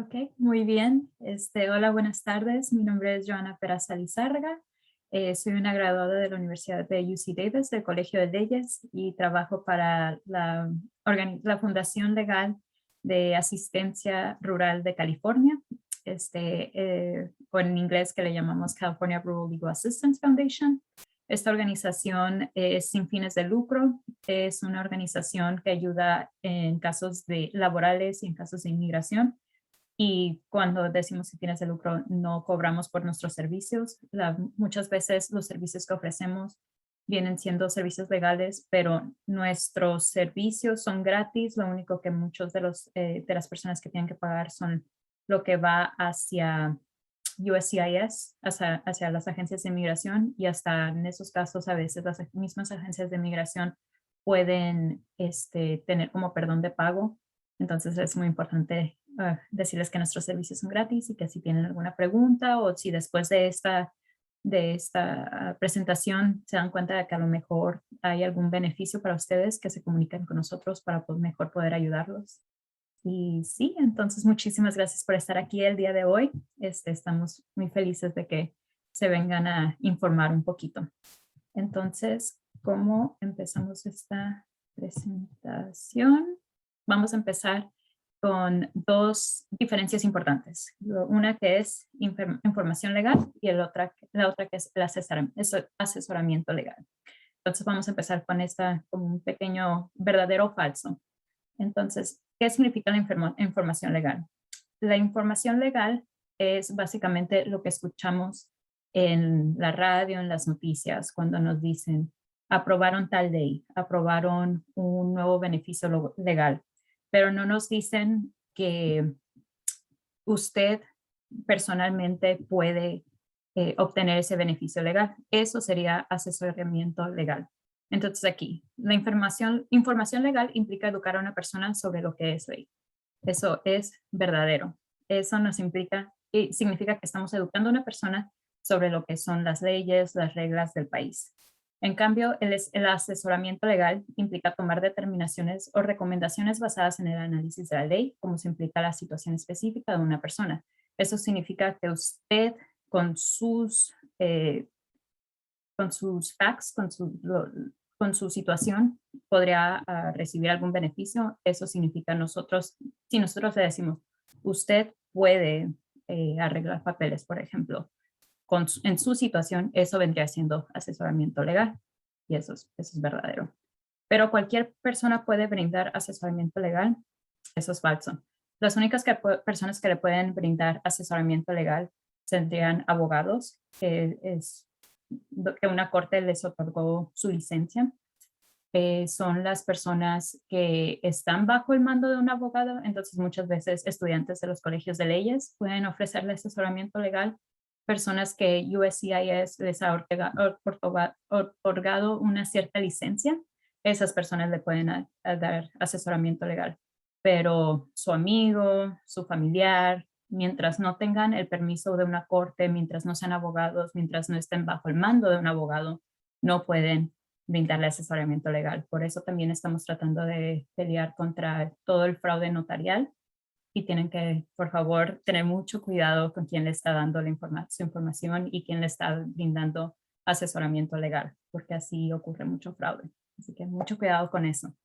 Ok, muy bien. Hola, buenas tardes. Mi nombre es Joana Peraza Lizárraga. Soy una graduada de la Universidad de UC Davis, del Colegio de Leyes, y trabajo para la Fundación Legal de Asistencia Rural de California, o en inglés que le llamamos California Rural Legal Assistance Foundation. Esta organización es sin fines de lucro. Es una organización que ayuda en casos laborales y en casos de inmigración. Y cuando decimos sin fines de lucro, no cobramos por nuestros servicios. Muchas veces los servicios que ofrecemos vienen siendo servicios legales, pero nuestros servicios son gratis. Lo único que muchos de las personas que tienen que pagar son lo que va hacia USCIS, hacia las agencias de inmigración, y hasta en esos casos a veces las mismas agencias de inmigración pueden tener como perdón de pago. Entonces es muy importante decirles que nuestros servicios son gratis y que si tienen alguna pregunta o si después de esta presentación se dan cuenta de que a lo mejor hay algún beneficio para ustedes, que se comuniquen con nosotros para mejor poder ayudarlos. Y sí, entonces muchísimas gracias por estar aquí el día de hoy. Estamos muy felices de que se vengan a informar un poquito. Entonces, ¿cómo empezamos esta presentación? Vamos a empezar con dos diferencias importantes. Una que es información legal y la otra que es el asesoramiento legal. Entonces vamos a empezar con como un pequeño verdadero o falso. Entonces, ¿qué significa la información legal? La información legal es básicamente lo que escuchamos en la radio, en las noticias, cuando nos dicen, aprobaron tal ley, aprobaron un nuevo beneficio legal, pero no nos dicen que usted personalmente puede obtener ese beneficio legal. Eso sería asesoramiento legal. Entonces aquí, la información legal implica educar a una persona sobre lo que es ley. Eso es verdadero. Eso nos implica y significa que estamos educando a una persona sobre lo que son las leyes, las reglas del país. En cambio, el asesoramiento legal implica tomar determinaciones o recomendaciones basadas en el análisis de la ley, como se implica la situación específica de una persona. Eso significa que usted con sus facts, con su situación, podría recibir algún beneficio. Eso significa si nosotros le decimos, usted puede arreglar papeles, por ejemplo, en su situación, eso vendría siendo asesoramiento legal y eso es verdadero. Pero cualquier persona puede brindar asesoramiento legal, eso es falso. Las únicas personas que le pueden brindar asesoramiento legal serían abogados, que es que una corte les otorgó su licencia. Son las personas que están bajo el mando de un abogado. Entonces muchas veces estudiantes de los colegios de leyes pueden ofrecerle asesoramiento legal. Personas que USCIS les ha otorgado una cierta licencia, esas personas le pueden dar asesoramiento legal. Pero su amigo, su familiar, mientras no tengan el permiso de una corte, mientras no sean abogados, mientras no estén bajo el mando de un abogado, no pueden brindarle asesoramiento legal. Por eso también estamos tratando de pelear contra todo el fraude notarial y tienen que, por favor, tener mucho cuidado con quién le está dando su información y quién le está brindando asesoramiento legal, porque así ocurre mucho fraude. Así que mucho cuidado con eso.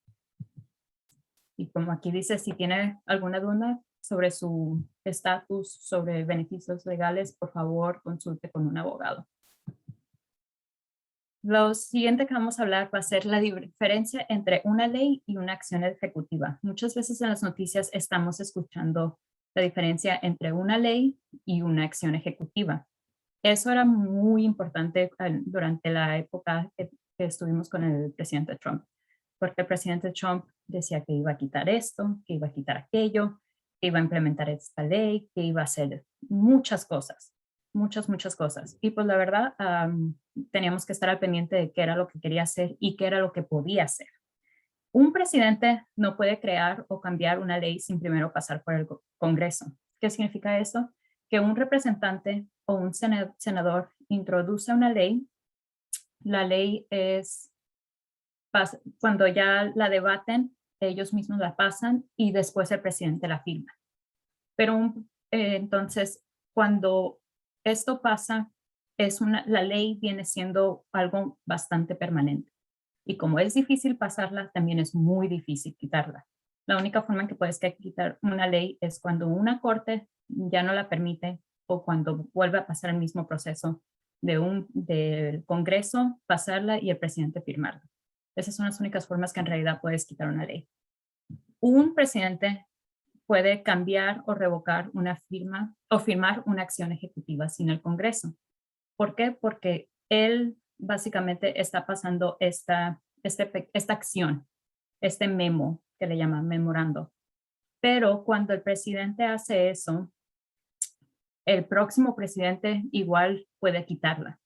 Y como aquí dice, si tiene alguna duda sobre su estatus, sobre beneficios legales, por favor, consulte con un abogado. Lo siguiente que vamos a hablar va a ser la diferencia entre una ley y una acción ejecutiva. Muchas veces en las noticias estamos escuchando la diferencia entre una ley y una acción ejecutiva. Eso era muy importante durante la época que estuvimos con el presidente Trump, porque el presidente Trump decía que iba a quitar esto, que iba a quitar aquello, que iba a implementar esta ley, que iba a hacer muchas cosas, muchas cosas. Y pues la verdad, teníamos que estar al pendiente de qué era lo que quería hacer y qué era lo que podía hacer. Un presidente no puede crear o cambiar una ley sin primero pasar por el Congreso. ¿Qué significa eso? Que un representante o un senador introduce una ley. La ley es, cuando ya la debaten, ellos mismos la pasan y después el presidente la firma. Pero entonces, cuando esto pasa, la ley viene siendo algo bastante permanente. Y como es difícil pasarla, también es muy difícil quitarla. La única forma en que puedes quitar una ley es cuando una corte ya no la permite o cuando vuelve a pasar el mismo proceso del Congreso, pasarla y el presidente firmarla. Esas son las únicas formas que en realidad puedes quitar una ley. Un presidente puede cambiar o revocar una firma o firmar una acción ejecutiva sin el Congreso. ¿Por qué? Porque él básicamente está pasando esta acción, este memo que le llaman memorando. Pero cuando el presidente hace eso, el próximo presidente igual puede quitarla.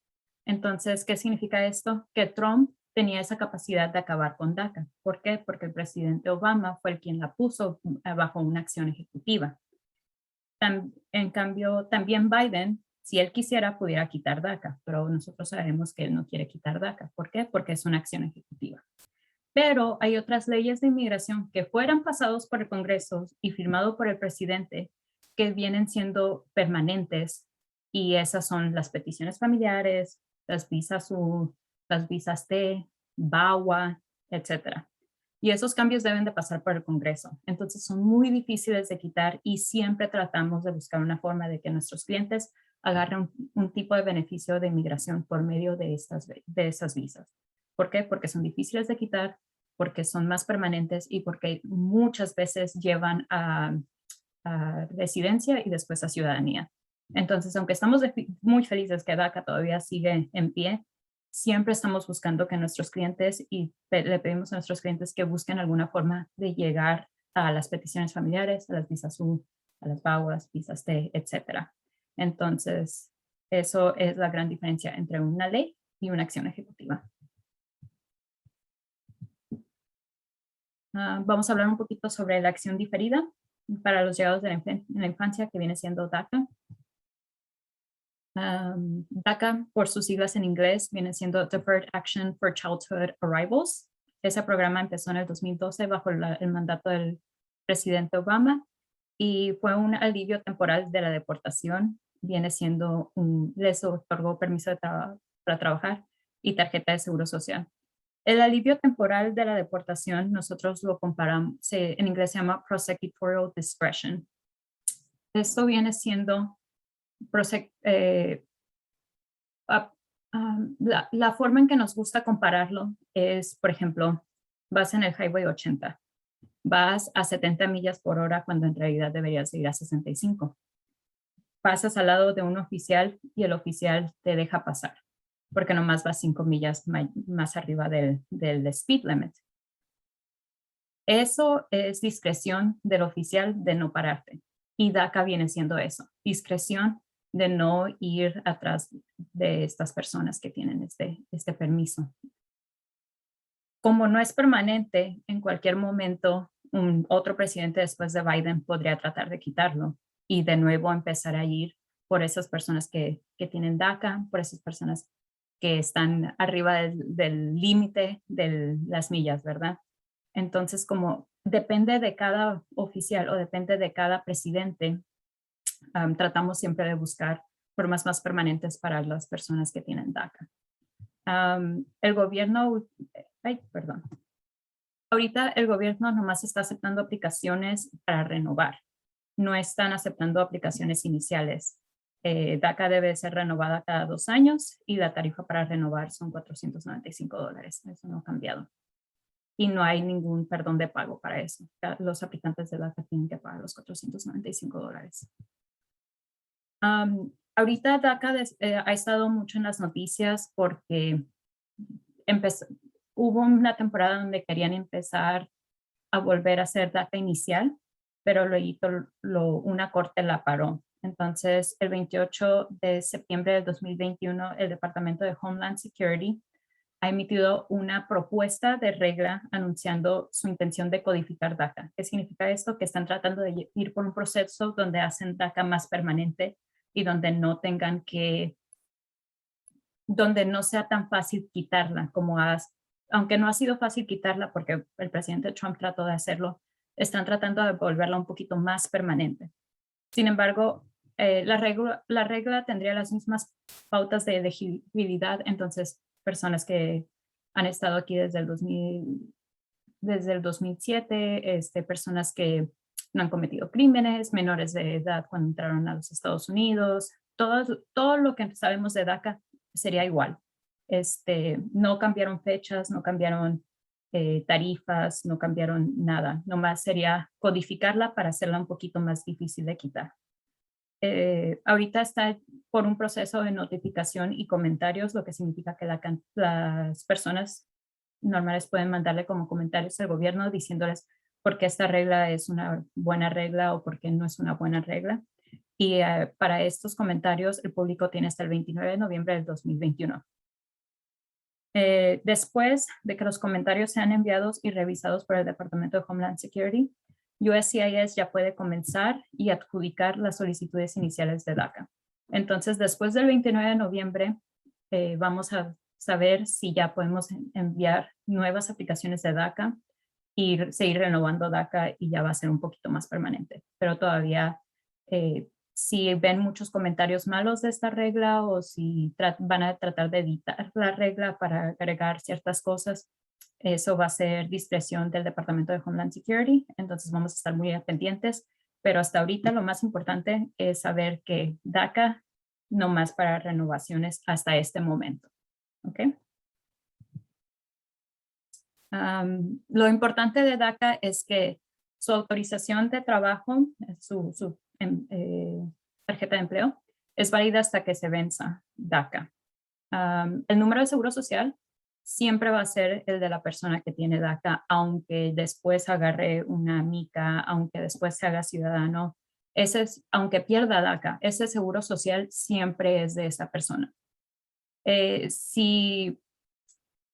Entonces, ¿qué significa esto? Que Trump tenía esa capacidad de acabar con DACA. ¿Por qué? Porque el presidente Obama fue el quien la puso bajo una acción ejecutiva. En cambio, también Biden, si él quisiera, pudiera quitar DACA, pero nosotros sabemos que él no quiere quitar DACA. ¿Por qué? Porque es una acción ejecutiva. Pero hay otras leyes de inmigración que fueran pasados por el Congreso y firmado por el presidente que vienen siendo permanentes y esas son las peticiones familiares, las visas U, las visas T, VAWA, etcétera. Y esos cambios deben de pasar por el Congreso. Entonces son muy difíciles de quitar y siempre tratamos de buscar una forma de que nuestros clientes agarren un tipo de beneficio de inmigración por medio de esas visas. ¿Por qué? Porque son difíciles de quitar, porque son más permanentes y porque muchas veces llevan a residencia y después a ciudadanía. Entonces, aunque estamos muy felices que DACA todavía sigue en pie, siempre estamos buscando que nuestros clientes y le pedimos a nuestros clientes que busquen alguna forma de llegar a las peticiones familiares, a las visas U, a las VAWAs, visas T, etcétera. Entonces, eso es la gran diferencia entre una ley y una acción ejecutiva. Vamos a hablar un poquito sobre la acción diferida para los llegados de la infancia, que viene siendo DACA. DACA, por sus siglas en inglés, viene siendo Deferred Action for Childhood Arrivals. Ese programa empezó en el 2012 bajo el mandato del presidente Obama y fue un alivio temporal de la deportación. Viene siendo les otorgó permiso para trabajar y tarjeta de seguro social. El alivio temporal de la deportación, nosotros lo comparamos, en inglés se llama prosecutorial discretion. Esto viene siendo la forma en que nos gusta compararlo es, por ejemplo, vas en el Highway 80, vas a 70 millas por hora cuando en realidad deberías ir a 65. Pasas al lado de un oficial y el oficial te deja pasar, porque nomás vas 5 millas más arriba del speed limit. Eso es discreción del oficial de no pararte. Y DACA viene siendo eso, discreción de no ir atrás de estas personas que tienen este permiso. Como no es permanente, en cualquier momento otro presidente después de Biden podría tratar de quitarlo y de nuevo empezar a ir por esas personas que tienen DACA, por esas personas que están arriba del límite de las millas, ¿verdad? Entonces, como depende de cada oficial o depende de cada presidente, tratamos siempre de buscar formas más permanentes para las personas que tienen DACA. El gobierno, perdón. Ahorita el gobierno nomás está aceptando aplicaciones para renovar. No están aceptando aplicaciones iniciales. DACA debe ser renovada cada 2 años y la tarifa para renovar son $495. Eso no ha cambiado. Y no hay ningún perdón de pago para eso. Los aplicantes de DACA tienen que pagar los $495. Ahorita DACA ha estado mucho en las noticias porque hubo una temporada donde querían empezar a volver a hacer DACA inicial, pero una corte la paró. Entonces, el 28 de septiembre de 2021, el Departamento de Homeland Security ha emitido una propuesta de regla anunciando su intención de codificar DACA. ¿Qué significa esto? Que están tratando de ir por un proceso donde hacen DACA más permanente y donde donde no sea tan fácil quitarla aunque no ha sido fácil quitarla porque el presidente Trump trató de hacerlo, están tratando de volverla un poquito más permanente. Sin embargo, la regla tendría las mismas pautas de elegibilidad, entonces personas que han estado aquí desde el 2007, personas que no han cometido crímenes, menores de edad cuando entraron a los Estados Unidos, todo lo que sabemos de DACA sería igual. No cambiaron fechas, no cambiaron tarifas, no cambiaron nada. Nomás sería codificarla para hacerla un poquito más difícil de quitar. Ahorita está por un proceso de notificación y comentarios, lo que significa que las personas normales pueden mandarle como comentarios al gobierno diciéndoles por qué esta regla es una buena regla o por qué no es una buena regla. Y para estos comentarios, el público tiene hasta el 29 de noviembre del 2021. Después de que los comentarios sean enviados y revisados por el Departamento de Homeland Security, USCIS ya puede comenzar y adjudicar las solicitudes iniciales de DACA. Entonces, después del 29 de noviembre, vamos a saber si ya podemos enviar nuevas aplicaciones de DACA y seguir renovando DACA y ya va a ser un poquito más permanente. Pero todavía, si ven muchos comentarios malos de esta regla o si van a tratar de editar la regla para agregar ciertas cosas, eso va a ser discreción del Departamento de Homeland Security, entonces vamos a estar muy pendientes, pero hasta ahorita lo más importante es saber que DACA no más para renovaciones hasta este momento. ¿Ok? Lo importante de DACA es que su autorización de trabajo, su tarjeta de empleo, es válida hasta que se venza DACA. El número de seguro social siempre va a ser el de la persona que tiene DACA, aunque después agarre una mica, aunque después se haga ciudadano. Aunque pierda DACA, ese seguro social siempre es de esa persona. Si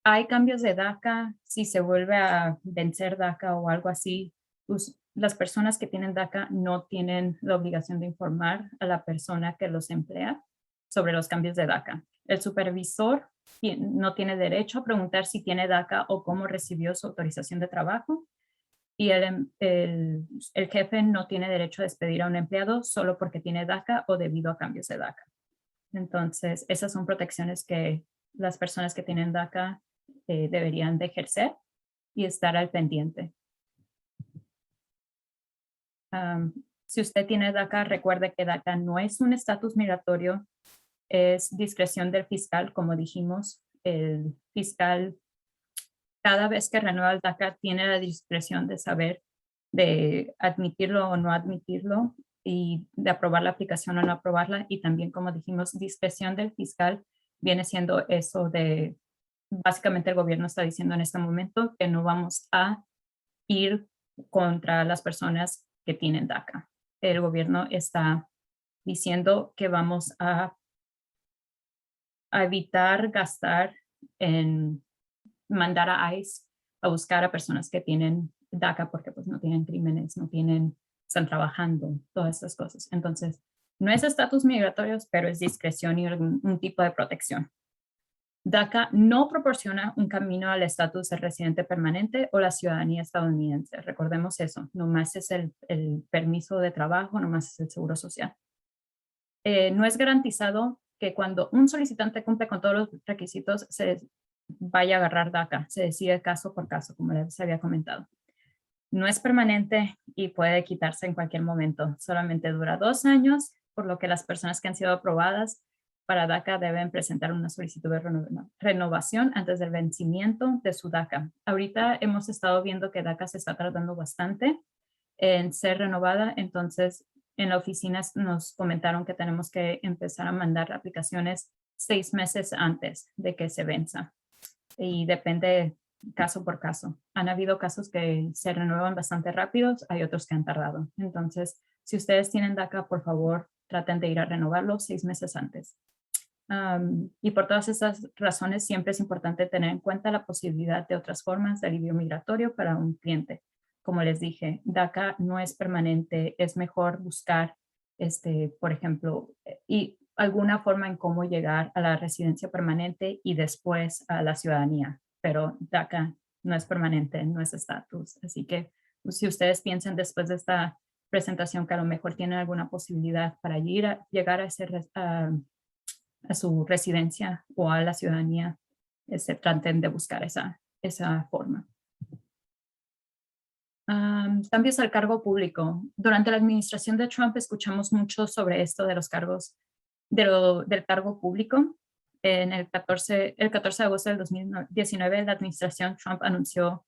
hay cambios de DACA, si se vuelve a vencer DACA o algo así, pues las personas que tienen DACA no tienen la obligación de informar a la persona que los emplea sobre los cambios de DACA. El supervisor no tiene derecho a preguntar si tiene DACA o cómo recibió su autorización de trabajo. Y el jefe no tiene derecho a despedir a un empleado solo porque tiene DACA o debido a cambios de DACA. Entonces, esas son protecciones que las personas que tienen DACA deberían de ejercer y estar al pendiente. Si usted tiene DACA, recuerde que DACA no es un estatus migratorio, es discreción del fiscal, como dijimos. El fiscal, cada vez que renueva el DACA, tiene la discreción de saber de admitirlo o no admitirlo y de aprobar la aplicación o no aprobarla. Y también, como dijimos, discreción del fiscal viene siendo eso de, básicamente el gobierno está diciendo en este momento que no vamos a ir contra las personas que tienen DACA. El gobierno está diciendo que vamos a evitar gastar en mandar a ICE a buscar a personas que tienen DACA porque pues no tienen crímenes, están trabajando, todas estas cosas. Entonces, no es estatus migratorios, pero es discreción y un tipo de protección. DACA no proporciona un camino al estatus de residente permanente o la ciudadanía estadounidense. Recordemos eso, nomás es el permiso de trabajo, nomás es el seguro social. No es garantizado que cuando un solicitante cumple con todos los requisitos se vaya a agarrar DACA, se decide caso por caso, como les había comentado. No es permanente y puede quitarse en cualquier momento. Solamente dura 2 años, por lo que las personas que han sido aprobadas para DACA deben presentar una solicitud de renovación antes del vencimiento de su DACA. Ahorita hemos estado viendo que DACA se está tardando bastante en ser renovada, entonces en la oficina nos comentaron que tenemos que empezar a mandar aplicaciones 6 meses antes de que se venza. Y depende caso por caso. Han habido casos que se renuevan bastante rápidos, hay otros que han tardado. Entonces, si ustedes tienen DACA, por favor, traten de ir a renovarlo 6 meses antes. Y por todas estas razones, siempre es importante tener en cuenta la posibilidad de otras formas de alivio migratorio para un cliente. Como les dije, DACA no es permanente, es mejor buscar, por ejemplo, y alguna forma en cómo llegar a la residencia permanente y después a la ciudadanía, pero DACA no es permanente, no es estatus. Así que si ustedes piensan después de esta presentación que a lo mejor tienen alguna posibilidad para llegar a su residencia o a la ciudadanía, traten de buscar esa forma. Cambios al cargo público. Durante la administración de Trump escuchamos mucho sobre esto de los cargos, del cargo público. El 14 de agosto del 2019, la administración Trump anunció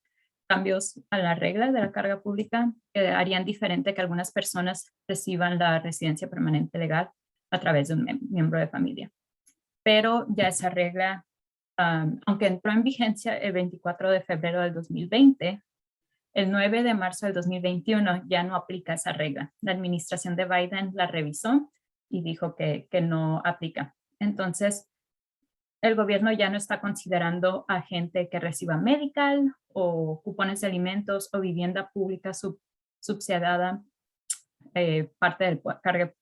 cambios a la regla de la carga pública que harían diferente que algunas personas reciban la residencia permanente legal a través de un miembro de familia. Pero ya esa regla, aunque entró en vigencia el 24 de febrero del 2020, el 9 de marzo del 2021 ya no aplica esa regla. La administración de Biden la revisó y dijo que no aplica. Entonces, el gobierno ya no está considerando a gente que reciba medical o cupones de alimentos o vivienda pública subsidiada parte del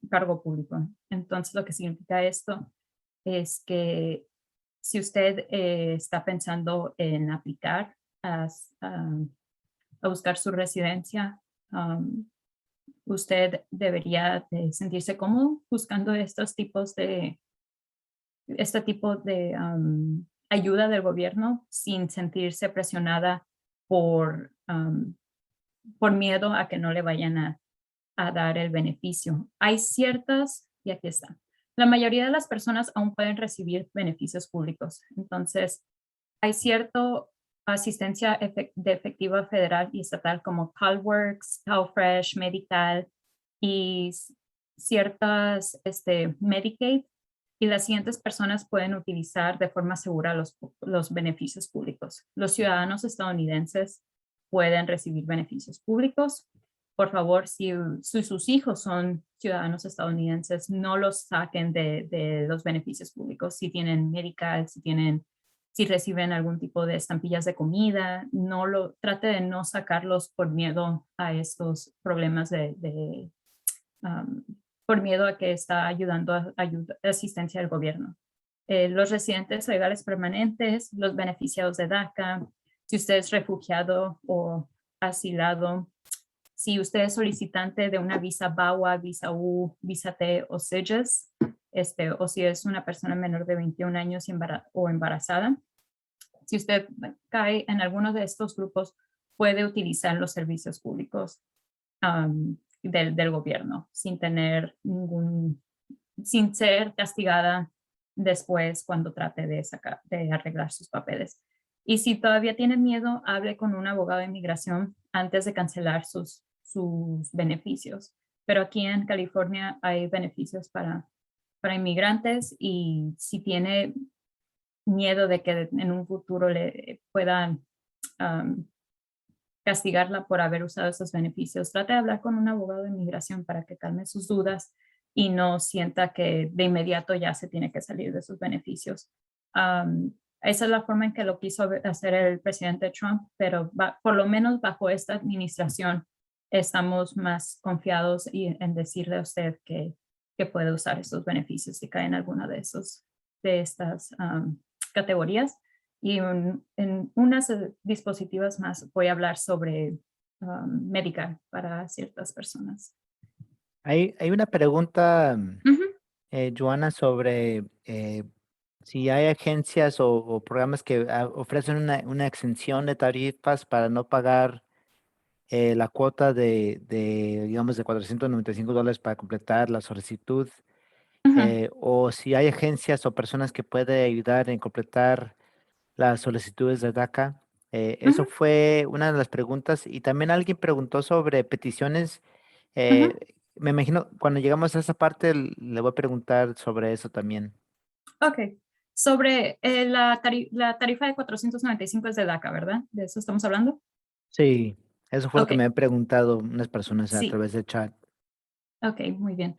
cargo público. Entonces, lo que significa esto es que si usted está pensando en aplicar a buscar su residencia, usted debería de sentirse cómodo buscando este tipo de ayuda del gobierno sin sentirse presionada por miedo a que no le vayan a dar el beneficio. Hay ciertas, y aquí está, la mayoría de las personas aún pueden recibir beneficios públicos. Entonces, hay cierta asistencia de efectiva federal y estatal como CalWORKs, CalFresh, Medical y ciertas Medicaid, y las siguientes personas pueden utilizar de forma segura los beneficios públicos. Los ciudadanos estadounidenses pueden recibir beneficios públicos. Por favor, si sus hijos son ciudadanos estadounidenses, no los saquen de los beneficios públicos. Si tienen medical, si reciben algún tipo de estampillas de comida, trate de no sacarlos por miedo a estos problemas por miedo a que está ayudando a asistencia del gobierno. Los residentes legales permanentes, los beneficiados de DACA, si usted es refugiado o asilado, si usted es solicitante de una visa VAWA, visa U, visa T o SIGIS, o si es una persona menor de 21 años o embarazada, si usted cae en alguno de estos grupos, puede utilizar los servicios públicos del gobierno sin ser castigada después cuando trate de arreglar sus papeles. Y si todavía tiene miedo, hable con un abogado de inmigración antes de cancelar sus beneficios. Pero aquí en California hay beneficios para inmigrantes, y si tiene miedo de que en un futuro le puedan castigarla por haber usado esos beneficios, trate de hablar con un abogado de inmigración para que calme sus dudas y no sienta que de inmediato ya se tiene que salir de sus beneficios. Esa es la forma en que lo quiso hacer el presidente Trump, pero por lo menos bajo esta administración estamos más confiados en decirle a usted que puede usar esos beneficios si cae en alguna de estas categorías. Y en unas dispositivas más voy a hablar sobre Medicare para ciertas personas. Hay una pregunta, Ujú. Joana, sobre si hay agencias o programas que ofrecen una exención de tarifas para no pagar la cuota digamos, de $495 para completar la solicitud, Ujú, o si hay agencias o personas que pueden ayudar en completar las solicitudes de DACA. Eso ujú, fue una de las preguntas. Y también alguien preguntó sobre peticiones. ujú. Me imagino, cuando llegamos a esa parte, le voy a preguntar sobre eso también. Ok. Sobre la tarifa de 495 es de DACA, ¿verdad? ¿De eso estamos hablando? Sí, eso fue lo Ok, que me han preguntado unas personas a sí. través del chat. Ok, muy bien.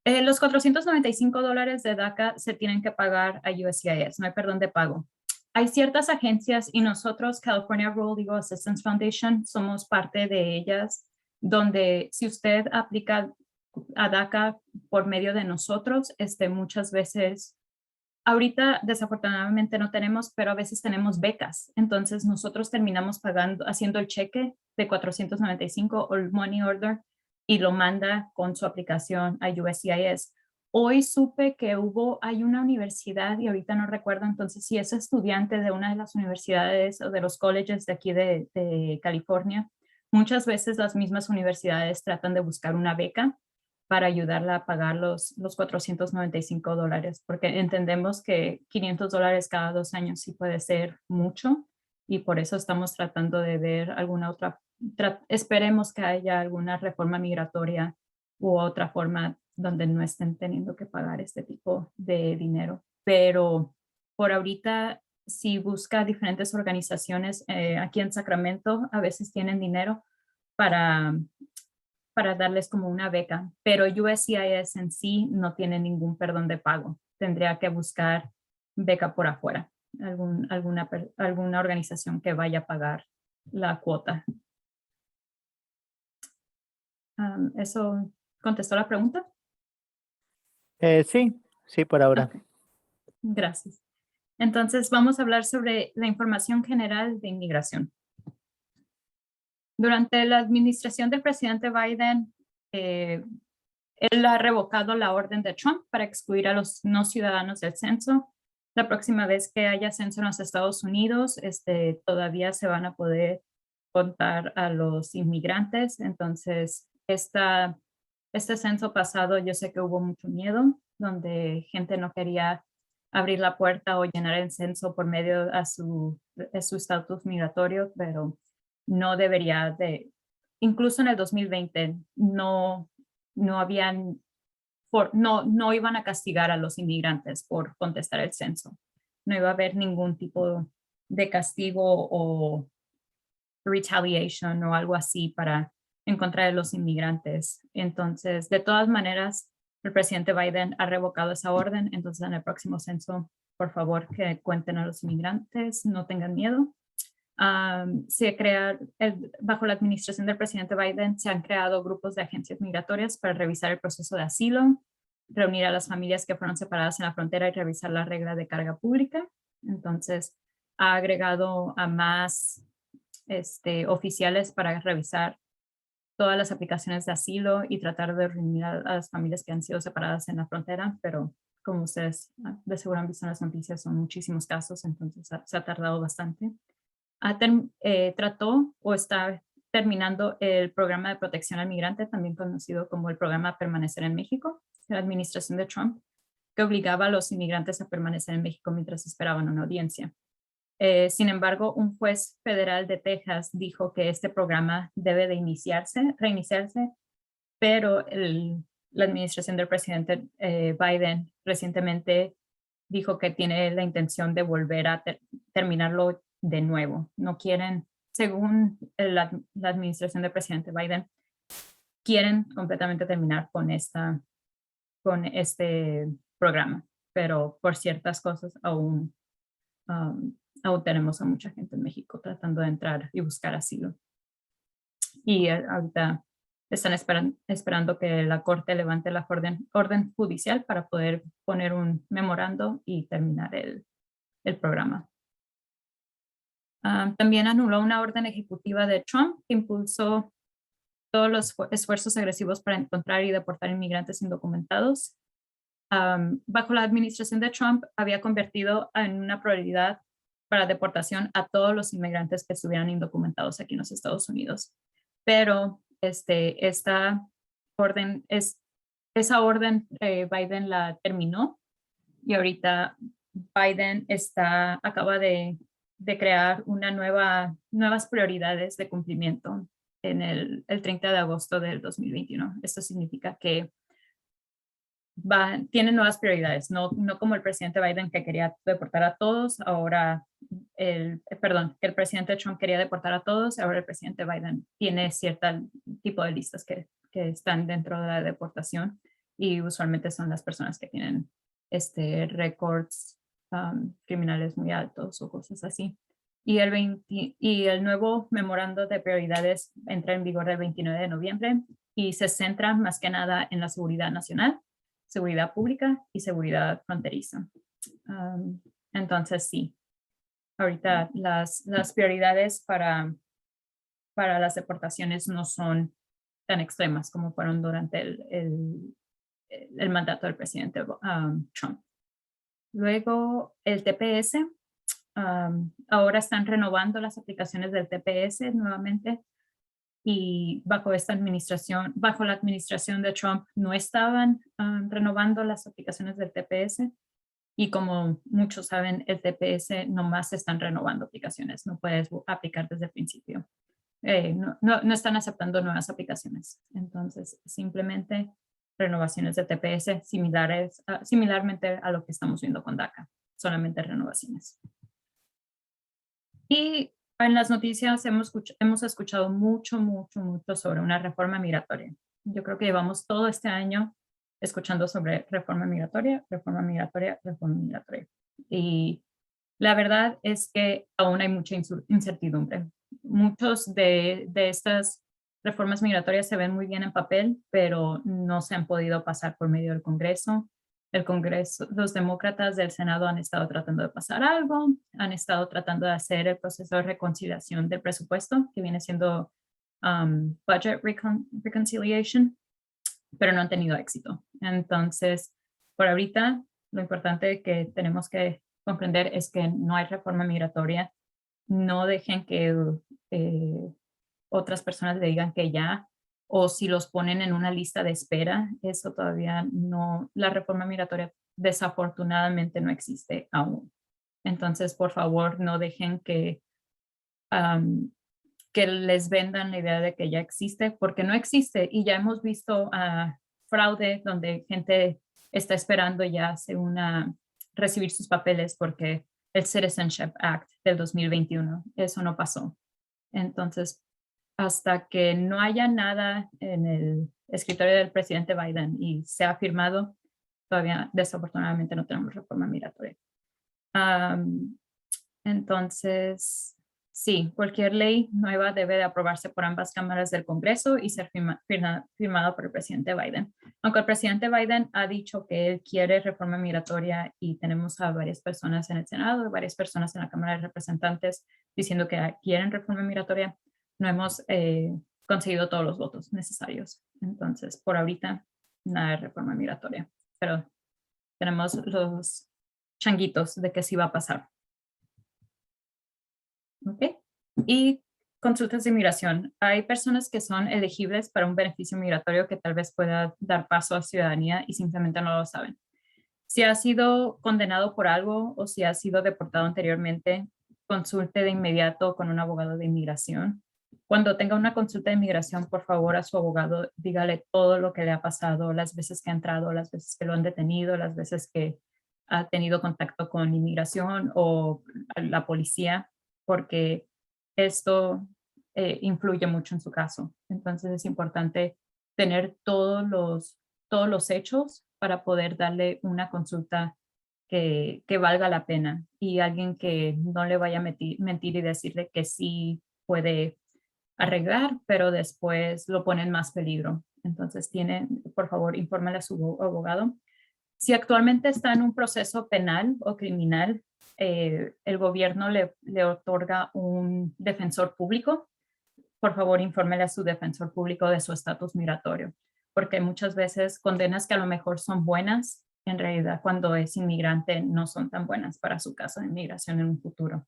Los $495 de DACA se tienen que pagar a USCIS, no hay perdón de pago. Hay ciertas agencias, y nosotros, California Rural Legal Assistance Foundation, somos parte de ellas, donde si usted aplica a DACA por medio de nosotros, muchas veces, ahorita desafortunadamente no tenemos, pero a veces tenemos becas. Entonces nosotros terminamos pagando, haciendo el cheque de 495 o el money order y lo manda con su aplicación a USCIS. Hoy supe que hay una universidad, y ahorita no recuerdo entonces si es estudiante de una de las universidades o de los colleges de aquí de California. Muchas veces las mismas universidades tratan de buscar una beca para ayudarla a pagar los $495, porque entendemos que $500 cada 2 años sí puede ser mucho, y por eso estamos tratando de ver alguna otra, esperemos que haya alguna reforma migratoria u otra forma donde no estén teniendo que pagar este tipo de dinero. Pero por ahorita, si busca diferentes organizaciones aquí en Sacramento, a veces tienen dinero para, para darles como una beca, pero USCIS en sí no tiene ningún perdón de pago. Tendría que buscar beca por afuera, alguna organización que vaya a pagar la cuota. ¿Eso contestó la pregunta? Sí, sí, por ahora. Ok, gracias. Entonces vamos a hablar sobre la información general de inmigración. Durante la administración del presidente Biden, él ha revocado la orden de Trump para excluir a los no ciudadanos del censo. La próxima vez que haya censo en los Estados Unidos, todavía se van a poder contar a los inmigrantes. Entonces, este censo pasado, yo sé que hubo mucho miedo, donde gente no quería abrir la puerta o llenar el censo por medio de su estatus migratorio, pero no debería de, incluso en el 2020, no habían, no iban a castigar a los inmigrantes por contestar el censo. No iba a haber ningún tipo de castigo o retaliation o algo así para en contra de los inmigrantes. Entonces, de todas maneras, el presidente Biden ha revocado esa orden. Entonces, en el próximo censo, por favor, que cuenten a los inmigrantes, no tengan miedo. Bajo la administración del presidente Biden se han creado grupos de agencias migratorias para revisar el proceso de asilo, reunir a las familias que fueron separadas en la frontera y revisar la regla de carga pública. Entonces, ha agregado a más oficiales para revisar todas las aplicaciones de asilo y tratar de reunir a las familias que han sido separadas en la frontera, pero como ustedes de seguro han visto en las noticias, son muchísimos casos, entonces se ha tardado bastante. Trató o está terminando el programa de protección al migrante, también conocido como el programa Permanecer en México, de la administración de Trump, que obligaba a los inmigrantes a permanecer en México mientras esperaban una audiencia. Sin embargo, un juez federal de Texas dijo que este programa debe de reiniciarse, pero la administración del presidente Biden recientemente dijo que tiene la intención de volver a terminarlo de nuevo. No quieren, según la administración del presidente Biden, quieren completamente terminar con este programa, pero por ciertas cosas aún tenemos a mucha gente en México tratando de entrar y buscar asilo. Y ahorita están esperando que la corte levante la orden judicial para poder poner un memorando y terminar el programa. También anuló una orden ejecutiva de Trump que impulsó todos los esfuerzos agresivos para encontrar y deportar inmigrantes indocumentados. Bajo la administración de Trump había convertido en una prioridad para deportación a todos los inmigrantes que estuvieran indocumentados aquí en los Estados Unidos. Pero esa orden Biden la terminó, y ahorita Biden acaba de crear nuevas prioridades de cumplimiento en el 30 de agosto del 2021. Esto significa que tiene nuevas prioridades, no como el presidente Biden que quería deportar a todos, que el presidente Trump quería deportar a todos, ahora el presidente Biden tiene cierto tipo de listas que están dentro de la deportación, y usualmente son las personas que tienen récords criminales muy altos o cosas así. Y el nuevo memorando de prioridades entra en vigor el 29 de noviembre y se centra más que nada en la seguridad nacional, seguridad pública y seguridad fronteriza. Entonces, sí, ahorita las prioridades para las deportaciones no son tan extremas como fueron durante el mandato del presidente Trump. Luego, el TPS. Ahora están renovando las aplicaciones del TPS nuevamente y bajo esta administración, bajo la administración de Trump, no estaban renovando las aplicaciones del TPS. Y como muchos saben, el TPS nomás están renovando aplicaciones, no puedes aplicar desde el principio. No están aceptando nuevas aplicaciones. Entonces, simplemente renovaciones de TPS similarmente a lo que estamos viendo con DACA, solamente renovaciones. Y en las noticias hemos escuchado mucho sobre una reforma migratoria. Yo creo que llevamos todo este año escuchando sobre reforma migratoria. Y la verdad es que aún hay mucha incertidumbre. Muchos de estas reformas migratorias se ven muy bien en papel, pero no se han podido pasar por medio del Congreso. El Congreso, los demócratas del Senado han estado tratando de pasar algo, han estado tratando de hacer el proceso de reconciliación del presupuesto, que viene siendo budget reconciliation, pero no han tenido éxito. Entonces, por ahorita, lo importante que tenemos que comprender es que no hay reforma migratoria. No dejen que otras personas le digan que ya, o si los ponen en una lista de espera, eso todavía no, la reforma migratoria desafortunadamente no existe aún. Entonces, por favor, no dejen que les vendan la idea de que ya existe, porque no existe. Y ya hemos visto fraude donde gente está esperando ya recibir sus papeles porque el Citizenship Act del 2021, eso no pasó. Entonces, hasta que no haya nada en el escritorio del presidente Biden y sea firmado, todavía desafortunadamente no tenemos reforma migratoria. Entonces, sí, cualquier ley nueva debe de aprobarse por ambas cámaras del Congreso y ser firmado por el presidente Biden. Aunque el presidente Biden ha dicho que él quiere reforma migratoria y tenemos a varias personas en el Senado y varias personas en la Cámara de Representantes diciendo que quieren reforma migratoria, no hemos conseguido todos los votos necesarios. Entonces, por ahorita, nada de reforma migratoria. Pero tenemos los changuitos de que sí va a pasar. ¿Ok? Y consultas de inmigración. Hay personas que son elegibles para un beneficio migratorio que tal vez pueda dar paso a ciudadanía y simplemente no lo saben. Si ha sido condenado por algo o si ha sido deportado anteriormente, consulte de inmediato con un abogado de inmigración. Cuando tenga una consulta de inmigración, por favor, a su abogado, dígale todo lo que le ha pasado, las veces que ha entrado, las veces que lo han detenido, las veces que ha tenido contacto con inmigración o la policía, porque esto influye mucho en su caso. Entonces es importante tener todos los hechos para poder darle una consulta que valga la pena y alguien que no le vaya a mentir y decirle que sí puede arreglar, pero después lo pone en más peligro. Entonces por favor, infórmele a su abogado. Si actualmente está en un proceso penal o criminal, el gobierno le otorga un defensor público. Por favor, infórmele a su defensor público de su estatus migratorio, porque muchas veces condenas que a lo mejor son buenas, en realidad cuando es inmigrante no son tan buenas para su caso de inmigración en un futuro.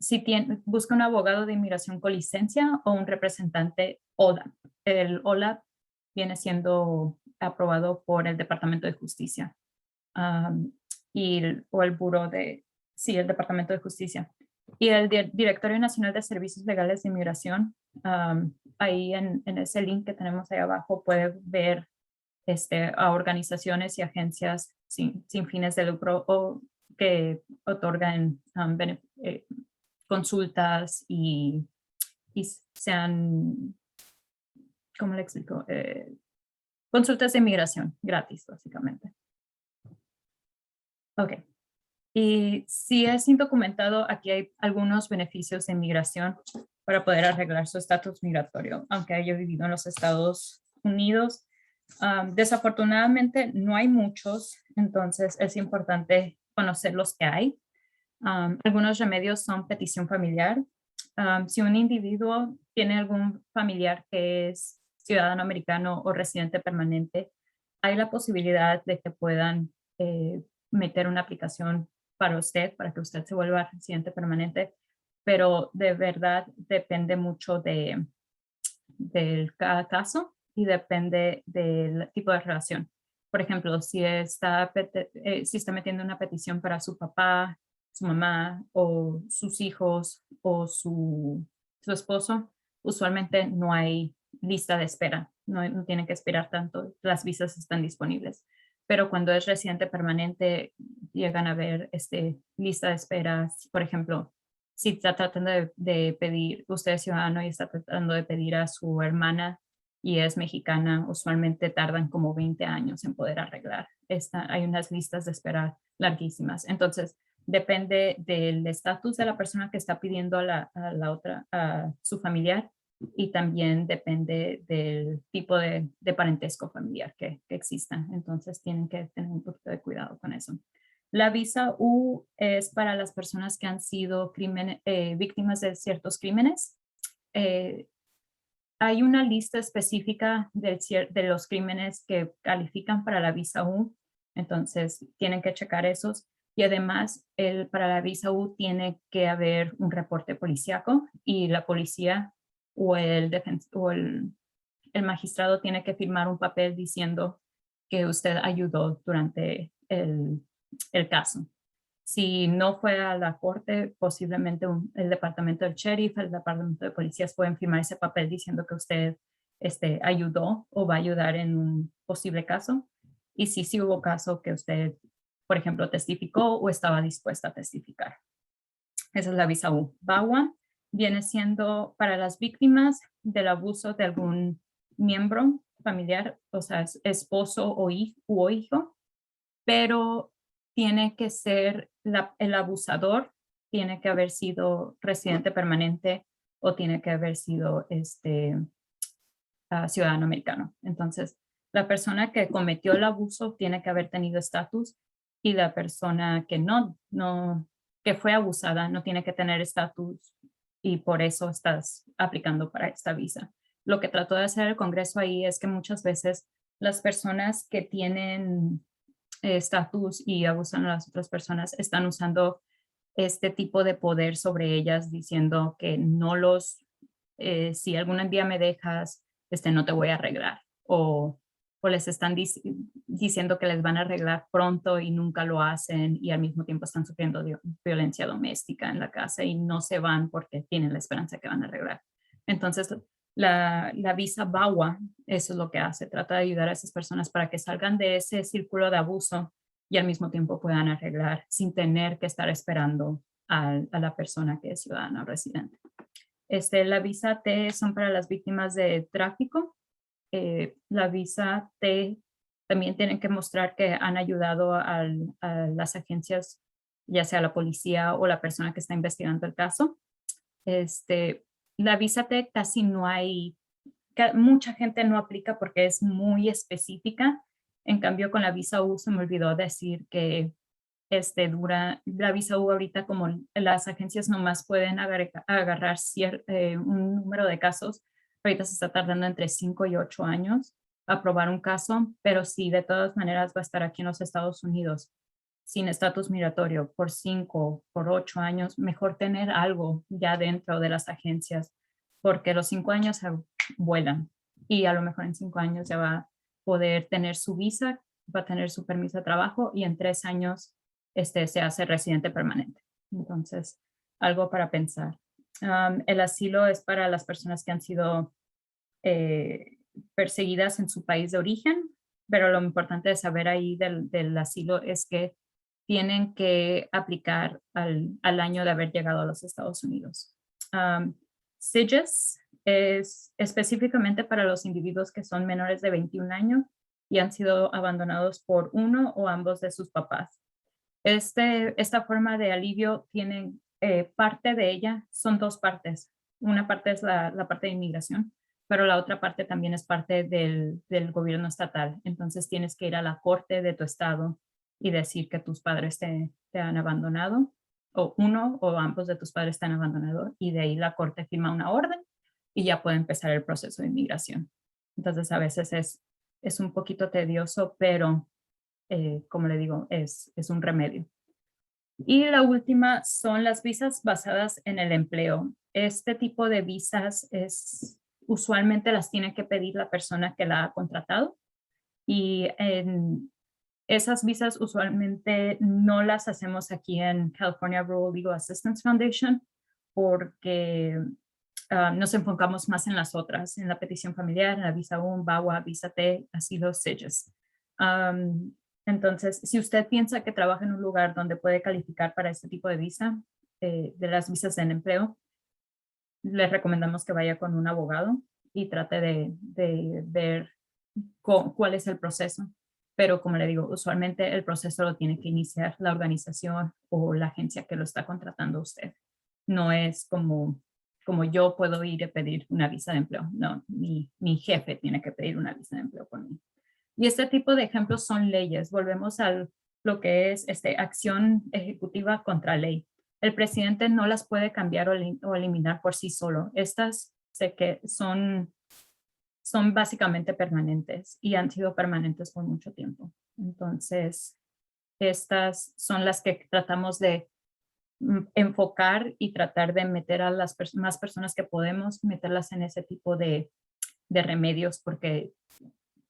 Si busca un abogado de inmigración con licencia o un representante OLAP. El OLAP viene siendo aprobado por el Departamento de Justicia o el Buró el Departamento de Justicia. Y el Directorio Nacional de Servicios Legales de Inmigración, ahí en ese link que tenemos ahí abajo puede ver a organizaciones y agencias sin fines de lucro o que otorgan consultas y sean, ¿cómo le explico? Consultas de inmigración gratis, básicamente. Ok. Y si es indocumentado, aquí hay algunos beneficios de inmigración para poder arreglar su estatus migratorio, aunque haya vivido en los Estados Unidos. Desafortunadamente no hay muchos, entonces es importante conocer los que hay. Algunos remedios son petición familiar, Si un individuo tiene algún familiar que es ciudadano americano o residente permanente, hay la posibilidad de que puedan meter una aplicación para usted, para que usted se vuelva residente permanente, pero de verdad depende mucho del cada caso y depende del tipo de relación. Por ejemplo, si está metiendo una petición para su papá, su mamá o sus hijos o su esposo, usualmente no hay lista de espera, no tienen que esperar tanto, las visas están disponibles. Pero cuando es residente permanente, llegan a ver lista de espera, por ejemplo, si está tratando de pedir, usted es ciudadano y está tratando de pedir a su hermana y es mexicana, usualmente tardan como 20 años en poder arreglar. Hay unas listas de espera larguísimas. Entonces, depende del estatus de la persona que está pidiendo a su familiar, y también depende del tipo de parentesco familiar que exista. Entonces, tienen que tener un poquito de cuidado con eso. La visa U es para las personas que han sido víctimas de ciertos crímenes. Eh, Hay una lista específica de los crímenes que califican para la visa U, entonces tienen que checar esos. Y además, para la visa U tiene que haber un reporte policíaco y la policía o el magistrado tiene que firmar un papel diciendo que usted ayudó durante el caso. Si no fue a la corte, posiblemente el departamento del sheriff, el departamento de policías pueden firmar ese papel diciendo que usted ayudó o va a ayudar en un posible caso. Y si sí hubo caso que usted, por ejemplo, testificó o estaba dispuesta a testificar. Esa es la visa U. VAWA viene siendo para las víctimas del abuso de algún miembro familiar, o sea, esposo o hijo, pero tiene que ser el abusador, tiene que haber sido residente permanente o tiene que haber sido ciudadano americano. Entonces, la persona que cometió el abuso tiene que haber tenido estatus, y la persona que que fue abusada no tiene que tener estatus, y por eso estás aplicando para esta visa. Lo que trató de hacer el Congreso ahí es que muchas veces las personas que tienen estatus y abusan a las otras personas están usando este tipo de poder sobre ellas, diciendo que si algún día me dejas, no te voy a arreglar, o les están diciendo que les van a arreglar pronto y nunca lo hacen, y al mismo tiempo están sufriendo violencia doméstica en la casa y no se van porque tienen la esperanza que van a arreglar. Entonces, la visa VAWA, eso es lo que hace, trata de ayudar a esas personas para que salgan de ese círculo de abuso y al mismo tiempo puedan arreglar sin tener que estar esperando a la persona que es ciudadana o residente. La visa T son para las víctimas de tráfico. La visa T también tienen que mostrar que han ayudado a las agencias, ya sea la policía o la persona que está investigando el caso. La visa T casi no hay, mucha gente no aplica porque es muy específica. En cambio, con la visa U se me olvidó decir que dura la visa U ahorita, como las agencias nomás pueden agarrar un número de casos. Ahorita se está tardando entre 5 y 8 años aprobar un caso, pero sí, de todas maneras va a estar aquí en los Estados Unidos sin estatus migratorio por 5, por 8 años. Mejor tener algo ya dentro de las agencias, porque los 5 años se vuelan, y a lo mejor en 5 años ya va a poder tener su visa, va a tener su permiso de trabajo, y en 3 años se hace residente permanente. Entonces, algo para pensar. El asilo es para las personas que han sido perseguidas en su país de origen, pero lo importante de saber ahí del asilo es que tienen que aplicar al año de haber llegado a los Estados Unidos. SIGIS es específicamente para los individuos que son menores de 21 años y han sido abandonados por uno o ambos de sus papás. Esta forma de alivio tiene parte de ella, son dos partes. Una parte es la parte de inmigración, pero la otra parte también es parte del gobierno estatal. Entonces tienes que ir a la corte de tu estado y decir que tus padres te han abandonado. o uno o ambos de tus padres están abandonados y de ahí la corte firma una orden y ya puede empezar el proceso de inmigración. Entonces a veces es un poquito tedioso, pero como le digo, es un remedio. Y la última son las visas basadas en el empleo. Este tipo de visas usualmente las tiene que pedir la persona que la ha contratado y en esas visas usualmente no las hacemos aquí en California Rural Legal Assistance Foundation porque nos enfocamos más en las otras, en la petición familiar, en la visa U, VAWA, visa T, asilo, SIGIS. Entonces, si usted piensa que trabaja en un lugar donde puede calificar para este tipo de visa, de las visas en empleo, les recomendamos que vaya con un abogado y trate de ver cuál es el proceso. Pero como le digo, usualmente el proceso lo tiene que iniciar la organización o la agencia que lo está contratando a usted. No es como yo puedo ir a pedir una visa de empleo. No, mi jefe tiene que pedir una visa de empleo por mí. Y este tipo de ejemplos son leyes. Volvemos a lo que es acción ejecutiva contra ley. El presidente no las puede cambiar o eliminar por sí solo. Estas sé que son básicamente permanentes y han sido permanentes por mucho tiempo. Entonces, estas son las que tratamos de enfocar y tratar de meter a las más personas que podemos, meterlas en ese tipo de remedios porque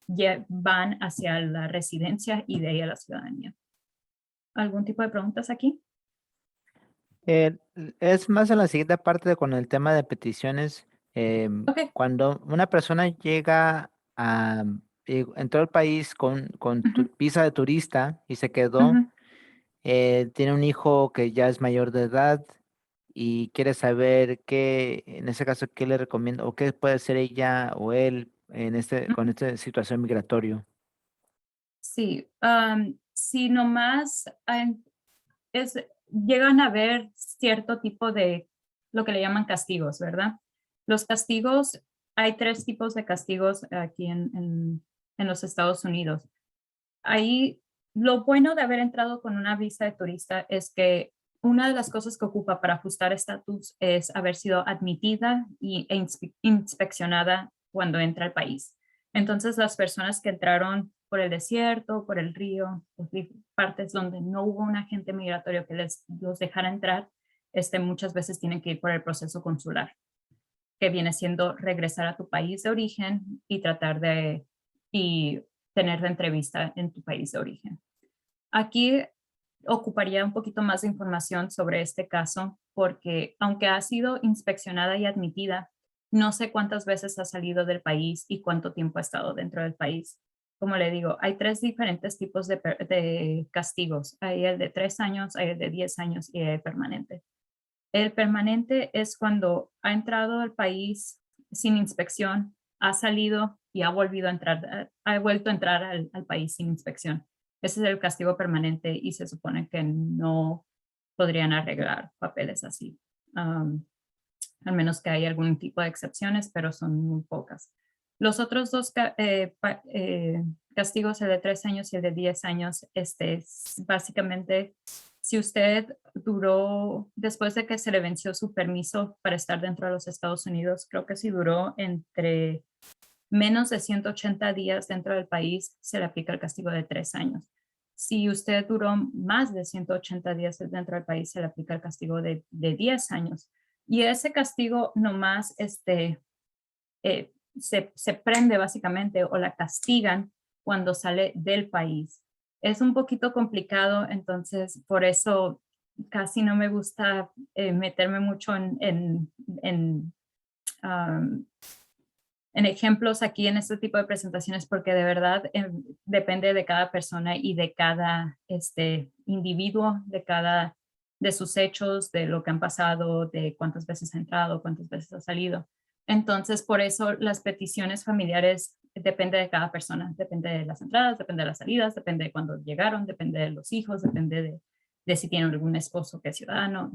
ya van hacia la residencia y de ahí a la ciudadanía. ¿Algún tipo de preguntas aquí? Eh, es más en la siguiente parte con el tema de peticiones. Ok. Cuando una persona llega entró al país con Ujú, visa de turista y se quedó, ujú. tiene un hijo que ya es mayor de edad y quiere saber en ese caso, qué le recomiendo o qué puede hacer ella o él con esta situación migratorio. Sí, si nomás llegan a ver cierto tipo de lo que le llaman castigos, ¿verdad? Los castigos, hay tres tipos de castigos aquí en los Estados Unidos. Ahí, lo bueno de haber entrado con una visa de turista es que una de las cosas que ocupa para ajustar estatus es haber sido admitida e inspeccionada cuando entra al país. Entonces, las personas que entraron por el desierto, por el río, partes donde no hubo un agente migratorio que los dejara entrar, muchas veces tienen que ir por el proceso consular, que viene siendo regresar a tu país de origen y tratar y tener la entrevista en tu país de origen. Aquí ocuparía un poquito más de información sobre este caso porque aunque ha sido inspeccionada y admitida, no sé cuántas veces ha salido del país y cuánto tiempo ha estado dentro del país. Como le digo, hay tres diferentes tipos de castigos. Hay el de 3 años, hay el de 10 años y el permanente. El permanente es cuando ha entrado al país sin inspección, ha salido y ha volvido a entrar, ha vuelto a entrar al país sin inspección. Ese es el castigo permanente y se supone que no podrían arreglar papeles así. Um, Al menos que haya algún tipo de excepciones, pero son muy pocas. Los otros dos castigos, el de 3 años y el de 10 años, básicamente, si usted duró, después de que se le venció su permiso para estar dentro de los Estados Unidos, creo que si duró entre menos de 180 días dentro del país, se le aplica el castigo de 3 años. Si usted duró más de 180 días dentro del país, se le aplica el castigo de 10 años. Y ese castigo nomás se prende básicamente o la castigan cuando sale del país. Es un poquito complicado, entonces por eso casi no me gusta meterme mucho um, en ejemplos aquí en este tipo de presentaciones porque de verdad depende de cada persona y de cada individuo, de sus hechos, de lo que han pasado, de cuántas veces ha entrado, cuántas veces ha salido. Entonces, por eso las peticiones familiares depende de cada persona, depende de las entradas, depende de las salidas, depende de cuándo llegaron, depende de los hijos, depende de si tienen algún esposo que es ciudadano,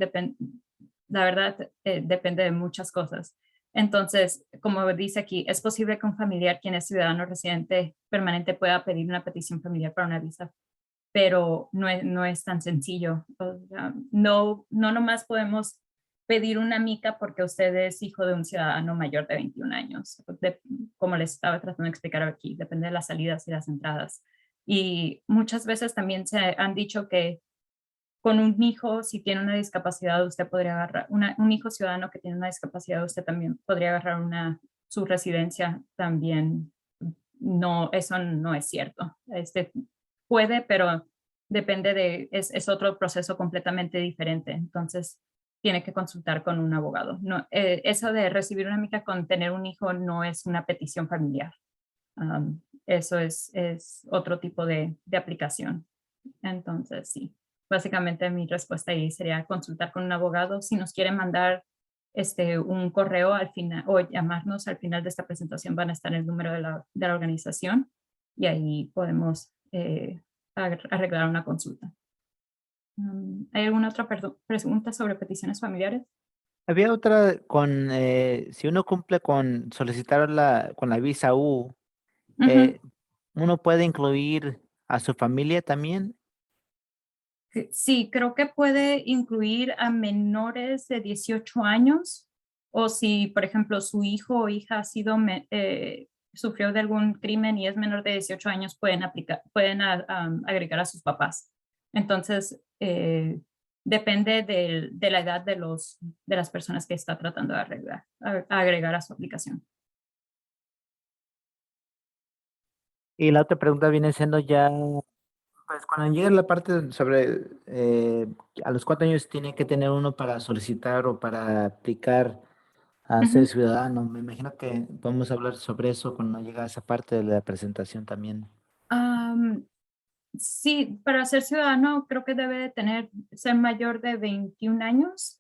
la verdad depende de muchas cosas. Entonces, como dice aquí, es posible que un familiar quien es ciudadano residente permanente pueda pedir una petición familiar para una visa pero no es tan sencillo. O sea, no nomás podemos pedir una mica porque usted es hijo de un ciudadano mayor de 21 años. Como les estaba tratando de explicar aquí, depende de las salidas y las entradas. Y muchas veces también se han dicho que con un hijo, si tiene una discapacidad, usted podría agarrar, un hijo ciudadano que tiene una discapacidad, usted también podría agarrar su residencia también. No, eso no es cierto. Puede, pero es otro proceso completamente diferente. Entonces, tiene que consultar con un abogado. No, eso de recibir una mica con tener un hijo no es una petición familiar. Eso es otro tipo de aplicación. Entonces, sí, básicamente mi respuesta ahí sería consultar con un abogado. Si nos quieren mandar un correo al final o llamarnos al final de esta presentación, van a estar el número de la organización y ahí podemos arreglar una consulta. ¿Hay alguna otra pregunta sobre peticiones familiares? Había otra si uno cumple con solicitar con la visa U, Ujú. eh, ¿uno puede incluir a su familia también? Sí, creo que puede incluir a menores de 18 años o si, por ejemplo, su hijo o hija sufrió de algún crimen y es menor de 18 años, pueden agregar a sus papás. Entonces, depende de la edad de las personas que está tratando de agregar a su aplicación. Y la otra pregunta viene siendo ya, pues cuando llega la parte sobre a los 4 años tiene que tener uno para solicitar o para aplicar a ser Ujú. ciudadano. Me imagino que podemos hablar sobre eso cuando llega a esa parte de la presentación también. Am, Sí, para ser ciudadano creo que debe de ser mayor de 21 años.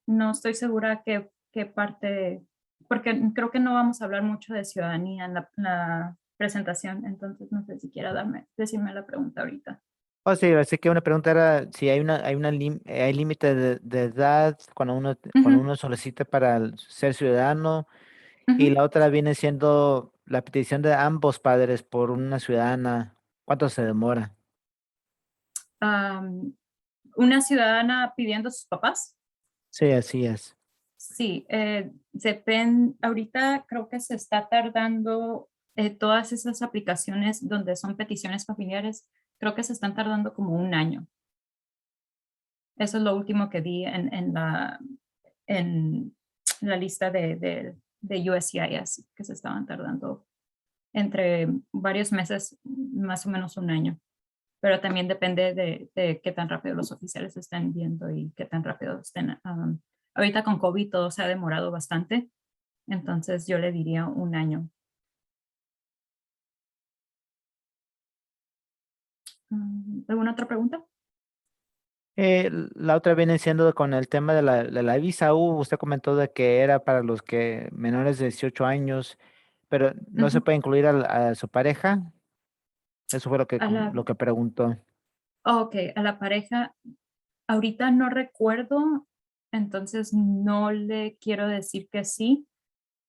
No estoy segura qué parte, porque creo que no vamos a hablar mucho de ciudadanía en la presentación, entonces no sé si quiera decirme la pregunta ahorita. Oh, sí, así que una pregunta era si hay límite de edad cuando Ujú, uno solicita para ser ciudadano, y ujú. la otra viene siendo la petición de ambos padres por una ciudadana. ¿Cuánto se demora? Am, una ciudadana pidiendo a sus papás. Sí, así es. Sí, ahorita creo que se está tardando todas esas aplicaciones donde son peticiones familiares, creo que se están tardando como un año. Eso es lo último que vi en la lista de USCIS, que se estaban tardando entre varios meses, más o menos un año. Pero también depende de qué tan rápido los oficiales estén viendo y qué tan rápido estén. Ahorita con COVID todo se ha demorado bastante, entonces yo le diría un año. ¿Alguna otra pregunta? La otra viene siendo con el tema de la visa U. Usted comentó de que era para los que menores de 18 años, pero no se Ujú. puede incluir a su pareja. Eso fue A la, lo que preguntó. ok, a la pareja, ahorita no recuerdo, entonces no le quiero decir que sí,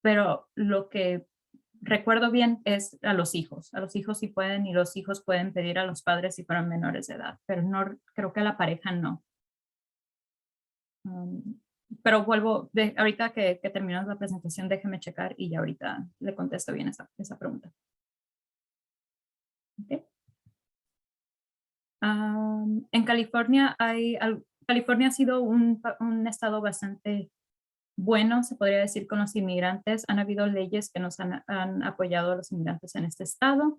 pero lo que recuerdo bien es a los hijos. A los hijos sí pueden y los hijos pueden pedir a los padres si fueran menores de edad, pero no creo que a la pareja no. Um, pero ahorita que terminamos la presentación, déjeme checar y ya ahorita le contesto bien esa pregunta. ¿Ok? En California California ha sido un estado bastante bueno, se podría decir, con los inmigrantes. Han habido leyes que nos han apoyado a los inmigrantes en este estado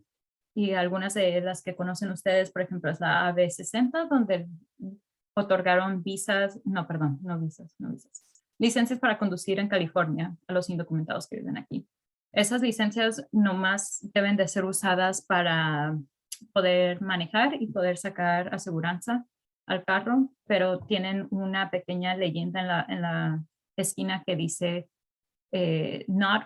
y algunas de las que conocen ustedes, por ejemplo, es la AB 60, donde otorgaron visas, no, perdón, no visas, licencias para conducir en California a los indocumentados que viven aquí. Esas licencias nomás deben de ser usadas para poder manejar y poder sacar aseguranza al carro, pero tienen una pequeña leyenda en la esquina que dice not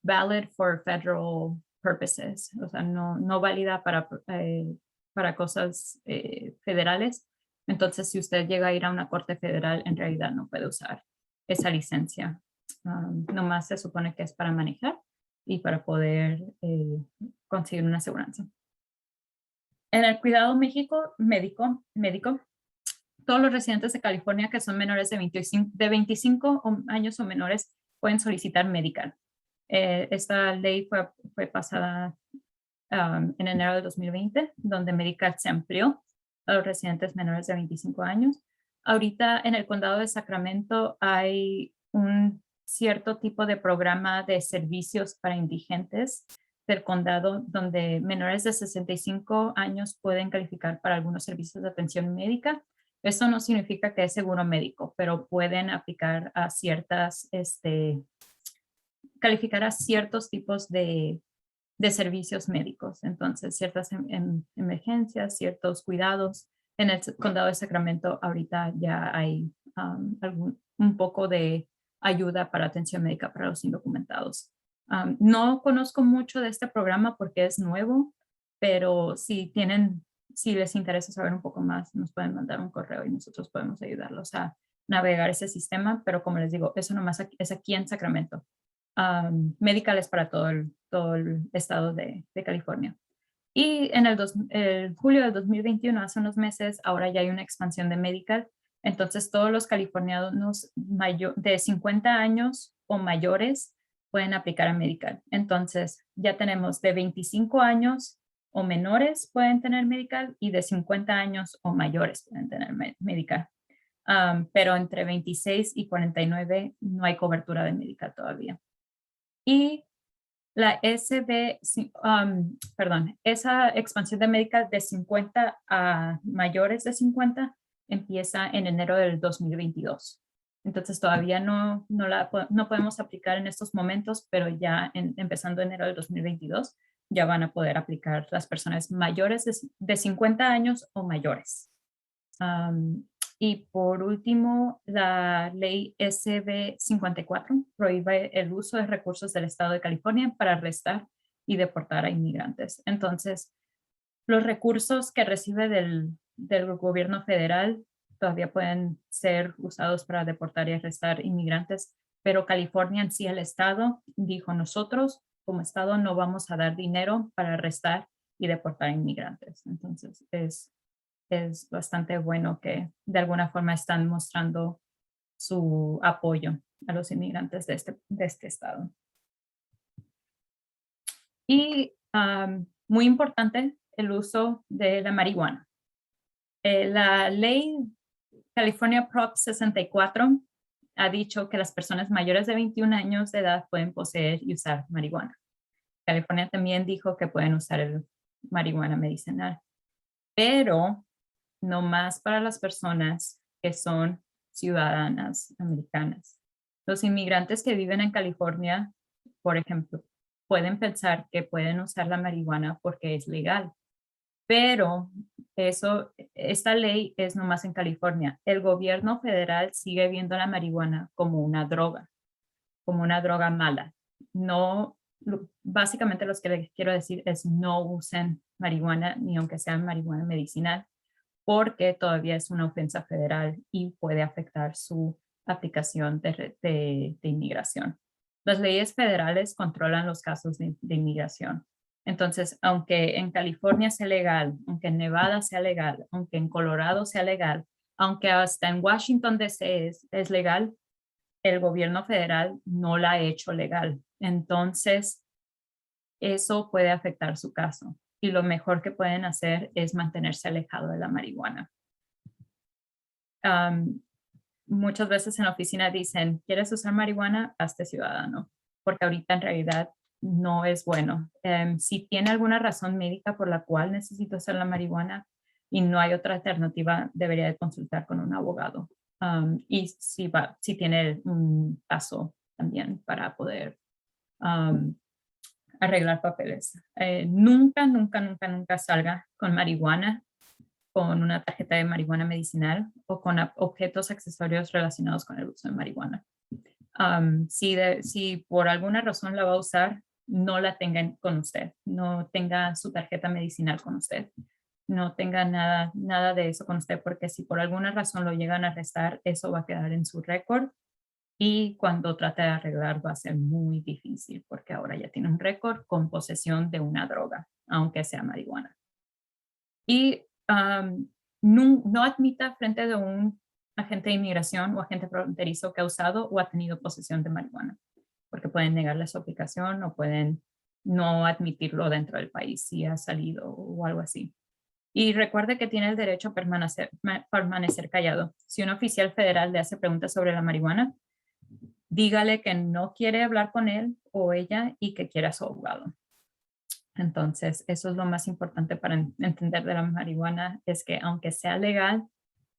valid for federal purposes, o sea, no válida para cosas federales. Entonces, si usted llega a ir a una corte federal, en realidad no puede usar esa licencia. Nomás se supone que es para manejar y para poder conseguir una aseguranza. En el cuidado médico, todos los residentes de California que son menores de 25 años o menores pueden solicitar medical. Esta ley fue pasada en enero de 2020, donde Medical se amplió a los residentes menores de 25 años. Ahorita en el condado de Sacramento hay un cierto tipo de programa de servicios para indigentes del condado donde menores de 65 años pueden calificar para algunos servicios de atención médica. Eso no significa que es seguro médico, pero pueden aplicar a calificar a ciertos tipos de servicios médicos. Entonces, ciertas emergencias, ciertos cuidados. En el condado de Sacramento ahorita ya hay un poco de ayuda para atención médica para los indocumentados. No conozco mucho de este programa porque es nuevo, pero si les interesa saber un poco más, nos pueden mandar un correo y nosotros podemos ayudarlos a navegar ese sistema, pero como les digo, eso nomás es aquí en Sacramento. Medical es para todo el estado de California. Y en el julio de 2021, hace unos meses, ahora ya hay una expansión de Medical. Entonces, todos los californianos de 50 años o mayores pueden aplicar a Medical. Entonces, ya tenemos de 25 años o menores pueden tener Medical y de 50 años o mayores pueden tener Medical. Pero entre 26 y 49 no hay cobertura de Medical todavía. Y la esa expansión de Medical de 50 a mayores de 50 empieza en enero del 2022. Entonces todavía no podemos aplicar en estos momentos, pero ya empezando enero del 2022 ya van a poder aplicar las personas mayores de 50 años o mayores. Y por último, la ley SB 54 prohíbe el uso de recursos del estado de California para arrestar y deportar a inmigrantes. Entonces, los recursos que recibe del gobierno federal todavía pueden ser usados para deportar y arrestar inmigrantes, pero California en sí, el estado, dijo nosotros como estado no vamos a dar dinero para arrestar y deportar inmigrantes. Entonces, es bastante bueno que de alguna forma están mostrando su apoyo a los inmigrantes de este estado. Y muy importante, el uso de la marihuana. La ley California Prop 64 ha dicho que las personas mayores de 21 años de edad pueden poseer y usar marihuana. California también dijo que pueden usar el marihuana medicinal, pero no más para las personas que son ciudadanas americanas. Los inmigrantes que viven en California, por ejemplo, pueden pensar que pueden usar la marihuana porque es legal, pero esta ley es nomás en California. El gobierno federal sigue viendo la marihuana como una droga mala. No, básicamente lo que les quiero decir es no usen marihuana, ni aunque sea marihuana medicinal, porque todavía es una ofensa federal y puede afectar su aplicación de inmigración. Las leyes federales controlan los casos de inmigración. Entonces, aunque en California sea legal, aunque en Nevada sea legal, aunque en Colorado sea legal, aunque hasta en Washington DC es legal, el gobierno federal no la ha hecho legal. Entonces, eso puede afectar su caso. Y lo mejor que pueden hacer es mantenerse alejado de la marihuana. Muchas veces en la oficina dicen, ¿quieres usar marihuana? Hazte ciudadano, porque ahorita en realidad no es bueno. Si tiene alguna razón médica por la cual necesita usar la marihuana y no hay otra alternativa, debería de consultar con un abogado. Y si tiene un caso también para poder arreglar papeles. Nunca, nunca, nunca, nunca salga con marihuana, con una tarjeta de marihuana medicinal o con objetos accesorios relacionados con el uso de marihuana. Si por alguna razón la va a usar, no la tengan con usted, no tenga su tarjeta medicinal con usted, no tenga nada de eso con usted, porque si por alguna razón lo llegan a arrestar, eso va a quedar en su récord y cuando trate de arreglar va a ser muy difícil porque ahora ya tiene un récord con posesión de una droga, aunque sea marihuana. Y no admita frente de un agente de inmigración o agente fronterizo que ha usado o ha tenido posesión de marihuana, porque pueden negarle su aplicación o pueden no admitirlo dentro del país si ha salido o algo así. Y recuerde que tiene el derecho a permanecer callado. Si un oficial federal le hace preguntas sobre la marihuana, dígale que no quiere hablar con él o ella y que quiere a su abogado. Entonces, eso es lo más importante para entender de la marihuana, es que aunque sea legal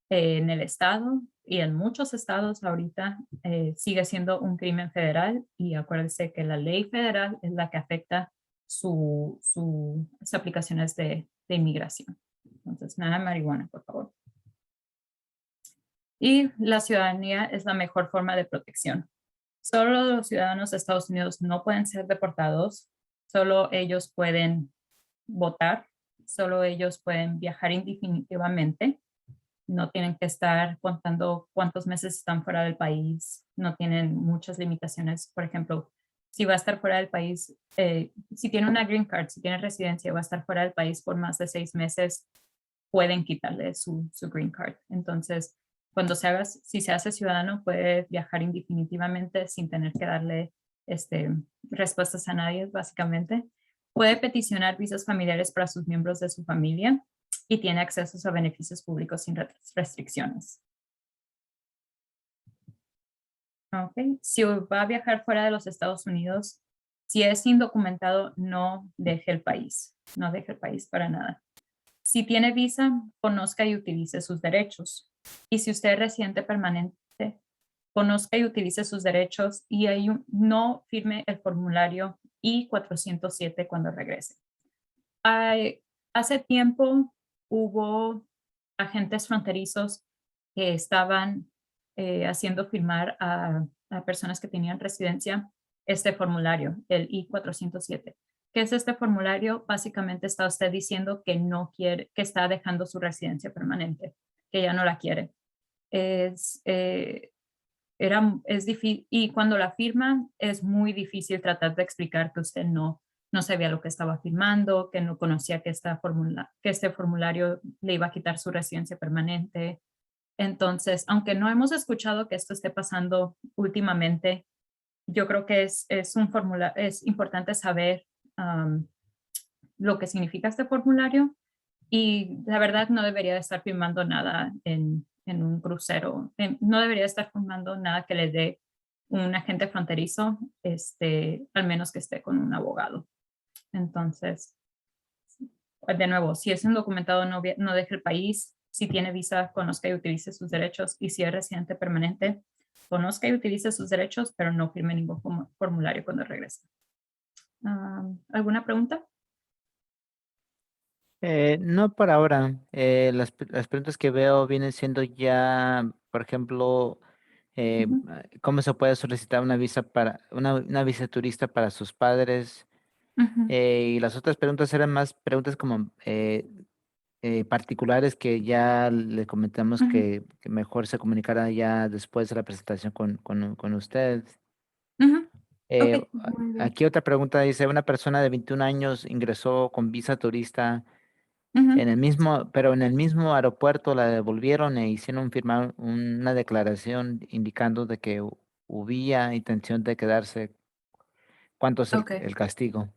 en el estado y en muchos estados ahorita, sigue siendo un crimen federal y acuérdense que la ley federal es la que afecta sus aplicaciones de inmigración. Entonces, nada de marihuana, por favor. Y la ciudadanía es la mejor forma de protección. Solo los ciudadanos de Estados Unidos no pueden ser deportados, solo ellos pueden votar, solo ellos pueden viajar indefinitivamente, no tienen que estar contando cuántos meses están fuera del país, no tienen muchas limitaciones. Por ejemplo, si va a estar fuera del país, si tiene una green card, si tiene residencia, va a estar fuera del país por más de 6 meses, pueden quitarle su green card. Entonces, si se hace ciudadano, puede viajar indefinitivamente sin tener que darle respuestas a nadie, básicamente. Puede peticionar visas familiares para sus miembros de su familia y tiene acceso a beneficios públicos sin restricciones. Okay. Si va a viajar fuera de los Estados Unidos, si es indocumentado, no deje el país. No deje el país para nada. Si tiene visa, conozca y utilice sus derechos. Y si usted es residente permanente, conozca y utilice sus derechos y no firme el formulario I-407 cuando regrese. Hace tiempo hubo agentes fronterizos que estaban haciendo firmar a personas que tenían residencia este formulario, el I-407. ¿Qué es este formulario? Básicamente está usted diciendo que no quiere, que está dejando su residencia permanente, que ya no la quiere. Es difícil, y cuando la firman es muy difícil tratar de explicar que usted no sabía lo que estaba firmando, que no conocía que este formulario le iba a quitar su residencia permanente. Entonces, aunque no hemos escuchado que esto esté pasando últimamente, yo creo que es importante saber lo que significa este formulario y la verdad no debería de estar firmando nada en un crucero, no debería estar firmando nada que le dé un agente fronterizo, al menos que esté con un abogado. Entonces, de nuevo, si es un documentado, no deje el país. Si tiene visa, conozca y utilice sus derechos. Y si es residente permanente, conozca y utilice sus derechos, pero no firme ningún formulario cuando regrese. ¿Alguna pregunta? No por ahora. Las preguntas que veo vienen siendo ya, por ejemplo, Ujú, cómo se puede solicitar una visa para una visa turista para sus padres. ujú, Y las otras preguntas eran más preguntas como particulares que ya le comentamos ujú, que mejor se comunicara ya después de la presentación con usted. ujú. Ok, Eh, muy bien. Aquí otra pregunta dice, una persona de 21 años ingresó con visa turista Ujú, pero en el mismo aeropuerto la devolvieron e hicieron firmar una declaración indicando de que hubiera intención de quedarse. ¿Cuánto es ok. el castigo?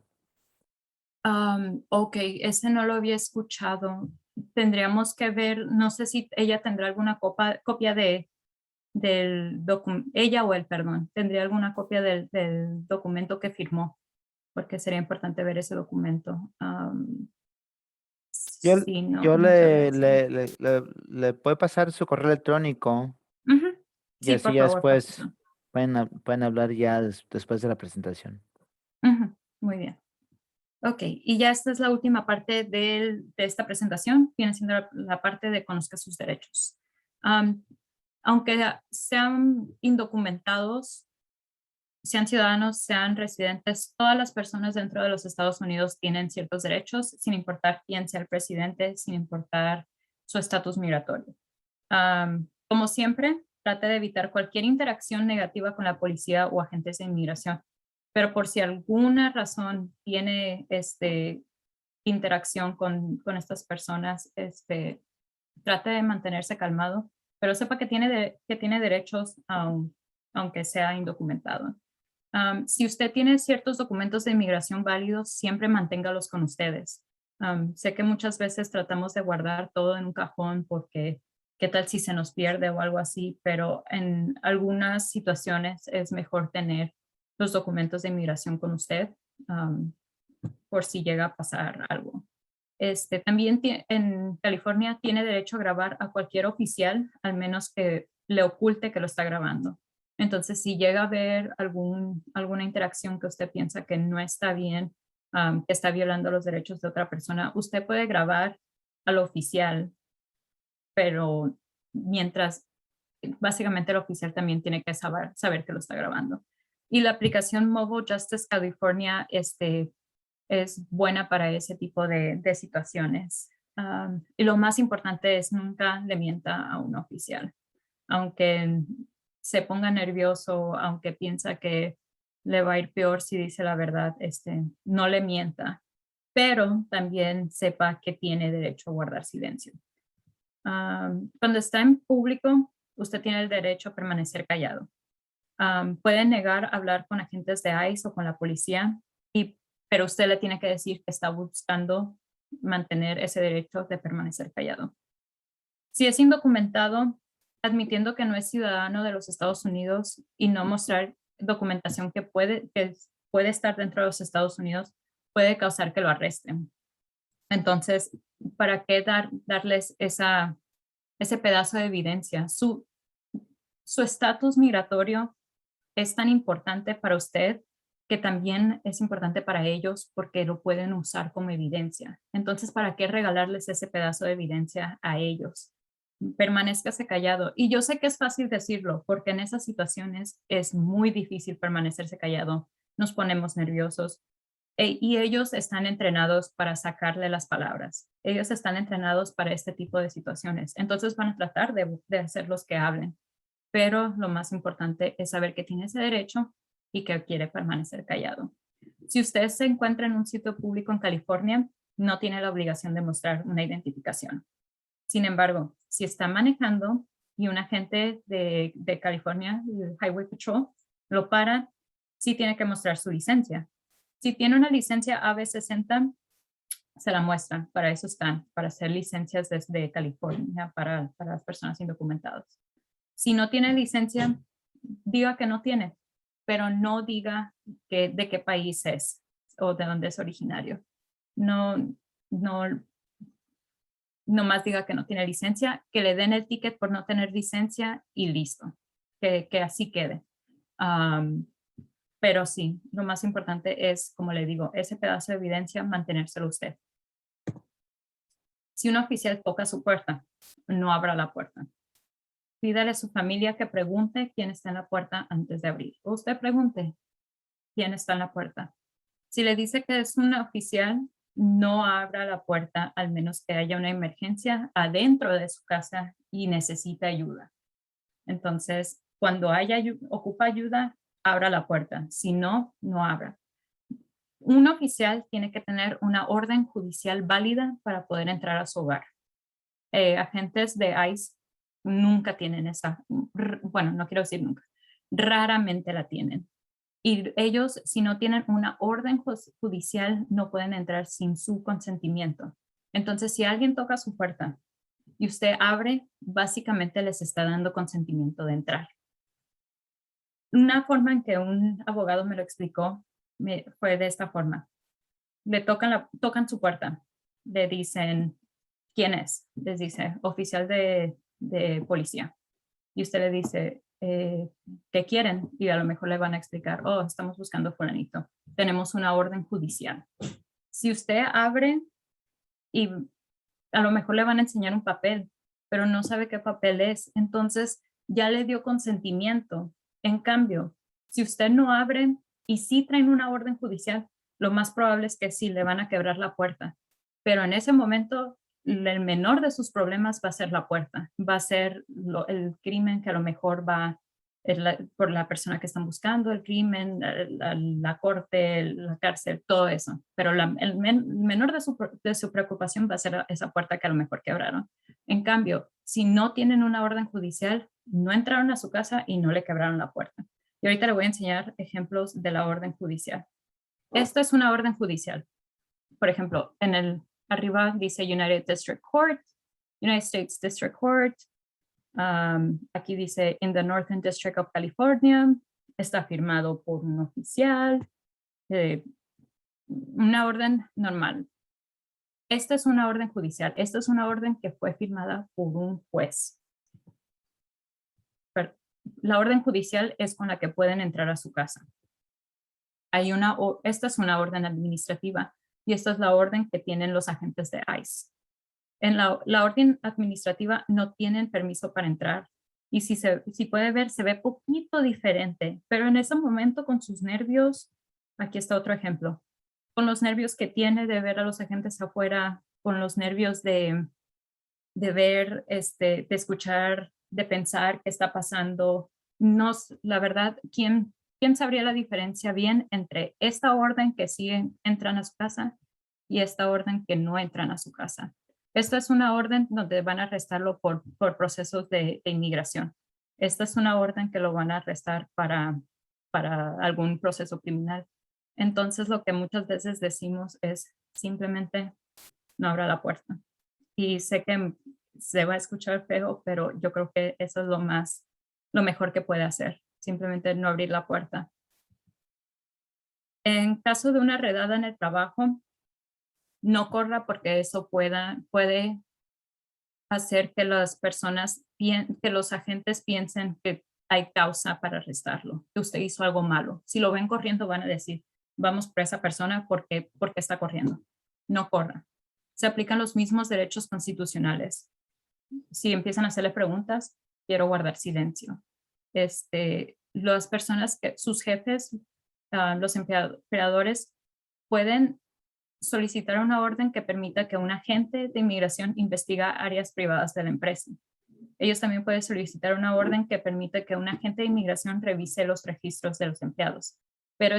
Ok, ese no lo había escuchado. Tendríamos que ver, no sé si ella tendrá alguna copia del documento, ella o él, perdón, tendría alguna copia del documento que firmó, porque sería importante ver ese documento. Yo, Sí, no, yo no sabría decirle. le puedo pasar su correo electrónico Ujú. y Sí, así por ya favor, después pásalo. pueden hablar ya después de la presentación. Ujú, muy bien. Ok, y ya esta es la última parte de esta presentación, viene siendo la parte de conozca sus derechos. Am, Aunque sean indocumentados, sean ciudadanos, sean residentes, todas las personas dentro de los Estados Unidos tienen ciertos derechos, sin importar quién sea el presidente, sin importar su estatus migratorio. Como siempre, trate de evitar cualquier interacción negativa con la policía o agentes de inmigración. Pero por si alguna razón tiene interacción con estas personas, trate de mantenerse calmado, pero sepa que que tiene derechos aunque sea indocumentado. Si usted tiene ciertos documentos de inmigración válidos, siempre manténgalos con ustedes. Sé que muchas veces tratamos de guardar todo en un cajón porque qué tal si se nos pierde o algo así, pero en algunas situaciones es mejor tener los documentos de inmigración con usted por si llega a pasar algo. También en California tiene derecho a grabar a cualquier oficial, al menos que le oculte que lo está grabando. Entonces, si llega a ver alguna interacción que usted piensa que no está bien, que está violando los derechos de otra persona, usted puede grabar al oficial, pero mientras, básicamente el oficial también tiene que saber que lo está grabando. Y la aplicación Mobile Justice California, es buena para ese tipo de situaciones. Y lo más importante es nunca le mienta a un oficial. Aunque se ponga nervioso, aunque piensa que le va a ir peor si dice la verdad, no le mienta, pero también sepa que tiene derecho a guardar silencio. Cuando está en público, usted tiene el derecho a permanecer callado. Puede negar hablar con agentes de ICE o con la policía, pero usted le tiene que decir que está buscando mantener ese derecho de permanecer callado. Si es indocumentado, admitiendo que no es ciudadano de los Estados Unidos y no mostrar documentación que puede estar dentro de los Estados Unidos, puede causar que lo arresten. Entonces, ¿para qué darles ese pedazo de evidencia? Su estatus migratorio es tan importante para usted que también es importante para ellos porque lo pueden usar como evidencia. Entonces, ¿para qué regalarles ese pedazo de evidencia a ellos? Permanezcase callado. Y yo sé que es fácil decirlo porque en esas situaciones es muy difícil permanecerse callado. Nos ponemos nerviosos. Y ellos están entrenados para sacarle las palabras. Ellos están entrenados para este tipo de situaciones. Entonces van a tratar de hacerlos que hablen. Pero lo más importante es saber que tiene ese derecho y que quiere permanecer callado. Si usted se encuentra en un sitio público en California, no tiene la obligación de mostrar una identificación. Sin embargo, si está manejando y un agente de California, el Highway Patrol, lo para, sí tiene que mostrar su licencia. Si tiene una licencia AB60, se la muestran. Para eso están, para hacer licencias desde California para las personas indocumentadas. Si no tiene licencia, diga que no tiene, pero no diga de qué país es o de dónde es originario. No, no, no más diga que no tiene licencia, que le den el ticket por no tener licencia y listo, que así quede. Pero sí, lo más importante es, como le digo, ese pedazo de evidencia, mantenérselo usted. Si un oficial toca su puerta, no abra la puerta. Pídale a su familia que pregunte quién está en la puerta antes de abrir. Usted pregunte quién está en la puerta. Si le dice que es un oficial, no abra la puerta al menos que haya una emergencia adentro de su casa y necesita ayuda. Entonces, cuando ocupa ayuda, abra la puerta. Si no, no abra. Un oficial tiene que tener una orden judicial válida para poder entrar a su hogar. Agentes de ICE nunca tienen esa, bueno, no quiero decir nunca, raramente la tienen. Y ellos, si no tienen una orden judicial, no pueden entrar sin su consentimiento. Entonces, si alguien toca su puerta y usted abre, básicamente les está dando consentimiento de entrar. Una forma en que un abogado me lo explicó fue de esta forma. Le tocan su puerta, le dicen, ¿quién es? Les dice, oficial de policía. Y usted le dice, ¿qué quieren? Y a lo mejor le van a explicar, oh, estamos buscando fulanito. Tenemos una orden judicial. Si usted abre y a lo mejor le van a enseñar un papel, pero no sabe qué papel es, entonces ya le dio consentimiento. En cambio, si usted no abre y sí traen una orden judicial, lo más probable es que sí le van a quebrar la puerta. Pero en ese momento, el menor de sus problemas va a ser la puerta, va a ser el crimen que a lo mejor va por la persona que están buscando, el crimen, la corte, la cárcel, todo eso. Pero el menor de su preocupación va a ser esa puerta que a lo mejor quebraron. En cambio, si no tienen una orden judicial, no entraron a su casa y no le quebraron la puerta. Y ahorita le voy a enseñar ejemplos de la orden judicial. Esta es una orden judicial. Por ejemplo, arriba dice United District Court, United States District Court. Aquí dice in the Northern District of California. Está firmado por un oficial. Una orden normal. Esta es una orden judicial. Esta es una orden que fue firmada por un juez. Pero la orden judicial es con la que pueden entrar a su casa. Esta es una orden administrativa y esta es la orden que tienen los agentes de ICE. En la orden administrativa no tienen permiso para entrar y si puede ver, se ve poquito diferente, pero en ese momento con sus nervios, aquí está otro ejemplo, con los nervios que tiene de ver a los agentes afuera, con los nervios de ver, de escuchar, de pensar qué está pasando. No, la verdad, ¿quién sabría la diferencia bien entre esta orden que sí entran a su casa y esta orden que no entran a su casa? Esta es una orden donde van a arrestarlo por procesos de inmigración. Esta es una orden que lo van a arrestar para algún proceso criminal. Entonces, lo que muchas veces decimos es simplemente no abra la puerta. Y sé que se va a escuchar feo, pero yo creo que eso es lo mejor que puede hacer. Simplemente no abrir la puerta. En caso de una redada en el trabajo, no corra porque eso puede hacer que que los agentes piensen que hay causa para arrestarlo, que usted hizo algo malo. Si lo ven corriendo, van a decir, vamos por esa persona porque está corriendo. No corra. Se aplican los mismos derechos constitucionales. Si empiezan a hacerle preguntas, quiero guardar silencio. Las personas sus jefes, los empleadores, pueden solicitar una orden que permita que un agente de inmigración investiga áreas privadas de la empresa. Ellos también pueden solicitar una orden que permita que un agente de inmigración revise los registros de los empleados. Pero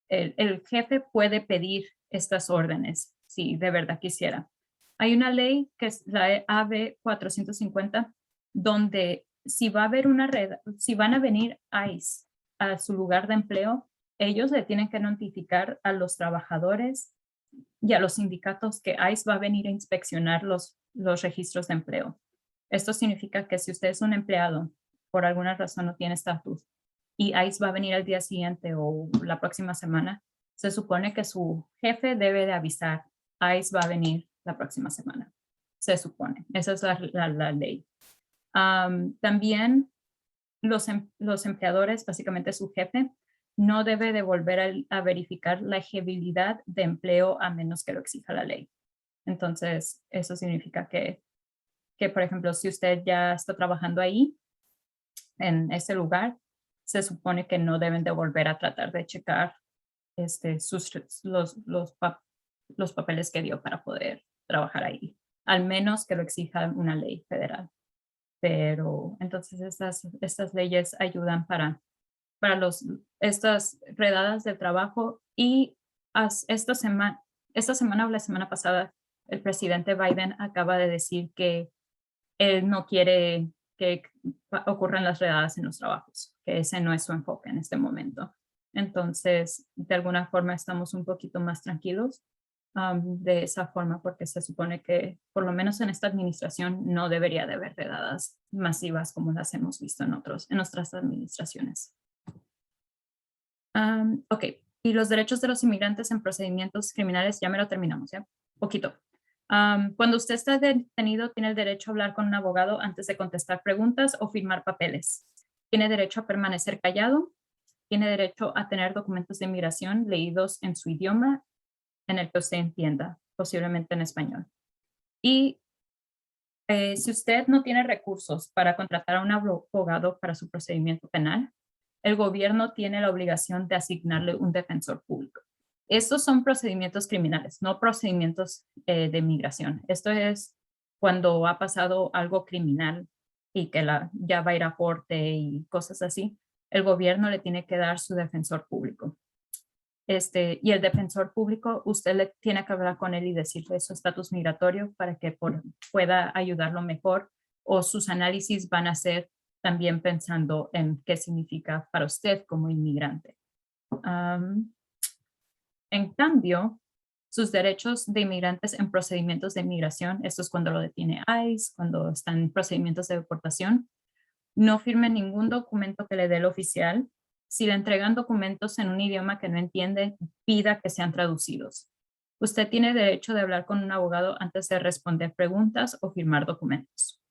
el jefe puede pedir estas órdenes si de verdad quisiera. Hay una ley que es la AB 450, donde si van a venir ICE a su lugar de empleo, ellos le tienen que notificar a los trabajadores y a los sindicatos que ICE va a venir a inspeccionar los registros de empleo. Esto significa que si usted es un empleado, por alguna razón no tiene estatus, y ICE va a venir al día siguiente o la próxima semana, se supone que su jefe debe de avisar, ICE va a venir la próxima semana. Se supone, esa es la ley. También los empleadores, básicamente su jefe, no debe de volver a verificar la elegibilidad de empleo a menos que lo exija la ley. Entonces, eso significa que, por ejemplo, si usted ya está trabajando ahí, en ese lugar, se supone que no deben de volver a tratar de checar los papeles que dio para poder trabajar ahí, al menos que lo exija una ley federal. Pero entonces estas leyes ayudan para estas redadas de trabajo y esta semana o la semana pasada, el presidente Biden acaba de decir que él no quiere que ocurran las redadas en los trabajos, que ese no es su enfoque en este momento. Entonces, de alguna forma estamos un poquito más tranquilos de esa forma porque se supone que por lo menos en esta administración no debería de haber redadas masivas como las hemos visto en otras administraciones. Ok, y los derechos de los inmigrantes en procedimientos criminales, ya me lo terminamos, ¿ya? Poquito. Cuando usted está detenido, tiene el derecho a hablar con un abogado antes de contestar preguntas o firmar papeles. Tiene derecho a permanecer callado. Tiene derecho a tener documentos de inmigración leídos en su idioma en el que usted entienda, posiblemente en español. Y si usted no tiene recursos para contratar a un abogado para su procedimiento penal, el gobierno tiene la obligación de asignarle un defensor público. Estos son procedimientos criminales, no procedimientos de inmigración. Esto es cuando ha pasado algo criminal y que ya va a ir a corte y cosas así, el gobierno le tiene que dar su defensor público. Y el defensor público, usted le tiene que hablar con él y decirle su estatus migratorio para que pueda ayudarlo mejor, o sus análisis van a ser también pensando en qué significa para usted como inmigrante. En cambio, sus derechos de inmigrantes en procedimientos de inmigración, esto es cuando lo detiene ICE, cuando están en procedimientos de deportación, no firme ningún documento que le dé el oficial. Si le entregan documentos en un idioma que no entiende, pida que sean traducidos. Usted tiene derecho de hablar con un abogado antes de responder preguntas o firmar documentos.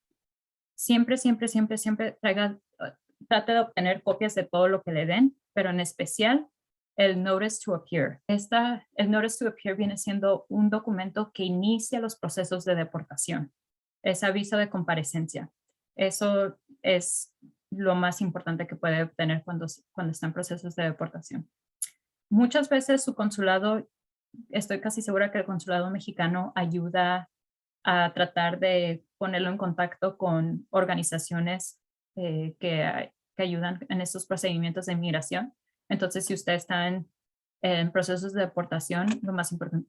Siempre, siempre, siempre, siempre trate de obtener copias de todo lo que le den, pero en especial el Notice to Appear. El Notice to Appear viene siendo un documento que inicia los procesos de deportación. Es aviso de comparecencia. Eso es lo más importante que puede obtener cuando está en procesos de deportación. Muchas veces su consulado, estoy casi segura que el consulado mexicano ayuda a tratar de ponerlo en contacto con organizaciones que ayudan en estos procedimientos de inmigración. Entonces, si usted está en procesos de deportación,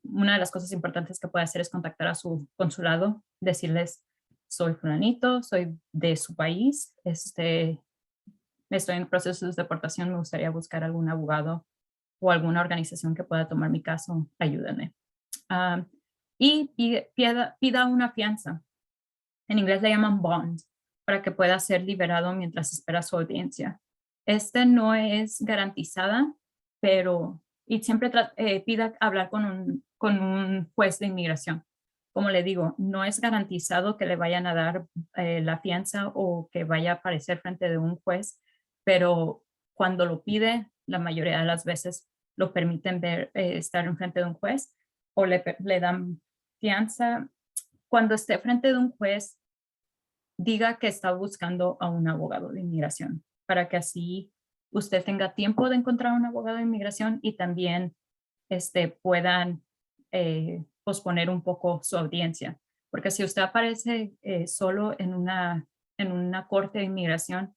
una de las cosas importantes que puede hacer es contactar a su consulado, decirles, soy fulanito, soy de su país, estoy en procesos de deportación, me gustaría buscar algún abogado o alguna organización que pueda tomar mi caso, ayúdenme. Y pida una fianza. En inglés le llaman bond, para que pueda ser liberado mientras espera su audiencia. No es garantizada, pero siempre pida hablar con un juez de inmigración. Como le digo, no es garantizado que le vayan a dar la fianza o que vaya a aparecer frente de un juez, pero cuando lo pide, la mayoría de las veces lo permiten estar en frente de un juez o le dan fianza. Cuando esté frente de un juez, diga que está buscando a un abogado de inmigración para que así usted tenga tiempo de encontrar un abogado de inmigración y también puedan posponer un poco su audiencia. Porque si usted aparece solo en una corte de inmigración,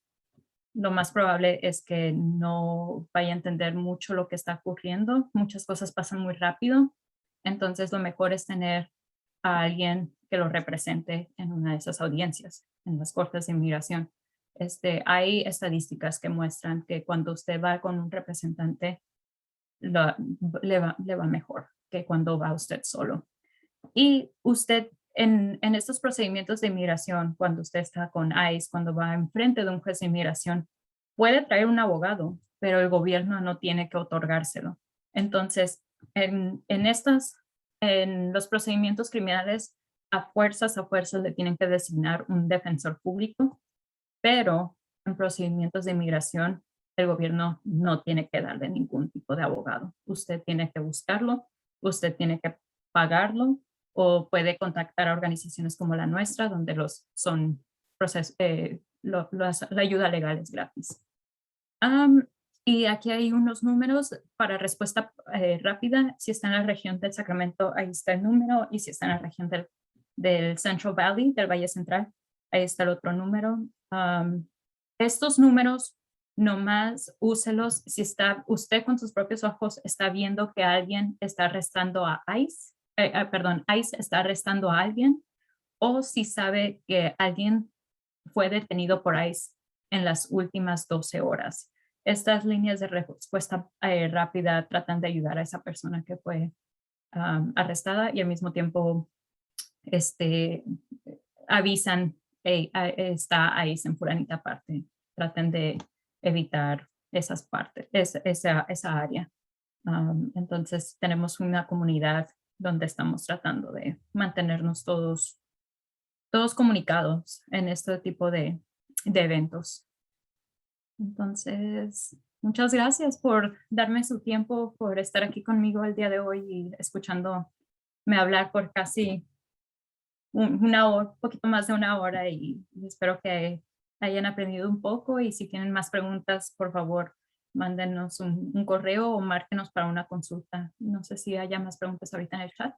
lo más probable es que no vaya a entender mucho lo que está ocurriendo. Muchas cosas pasan muy rápido. Entonces, lo mejor es tener a alguien que lo represente en una de esas audiencias, en las cortes de inmigración. Hay estadísticas que muestran que cuando usted va con un representante, le va mejor que cuando va usted solo. Y usted en estos procedimientos de inmigración, cuando usted está con ICE, cuando va enfrente de un juez de inmigración, puede traer un abogado, pero el gobierno no tiene que otorgárselo. Entonces, en los procedimientos criminales, a fuerzas le tienen que designar un defensor público, pero en procedimientos de inmigración, el gobierno no tiene que darle ningún tipo de abogado. Usted tiene que buscarlo, usted tiene que pagarlo o puede contactar a organizaciones como la nuestra, donde la ayuda legal es gratis. Y aquí hay unos números para respuesta rápida. Si está en la región del Sacramento, ahí está el número. Y si está en la región del Central Valley, del Valle Central, ahí está el otro número. Estos números, nomás úselos si está usted con sus propios ojos está viendo que alguien está arrestando a ICE, ICE está arrestando a alguien, o si sabe que alguien fue detenido por ICE en las últimas 12 horas. Estas líneas de respuesta rápida tratan de ayudar a esa persona que fue arrestada y al mismo tiempo avisan, hey, está ICE en fulanita parte. Traten de evitar esas partes, esa área. Entonces tenemos una comunidad donde estamos tratando de mantenernos todos comunicados en este tipo de eventos. Entonces, muchas gracias por darme su tiempo, por estar aquí conmigo el día de hoy y escuchándome hablar por casi una hora, un poquito más de una hora y espero que hayan aprendido un poco y si tienen más preguntas, por favor, mándenos un correo o márquenos para una consulta. No sé si haya más preguntas ahorita en el chat.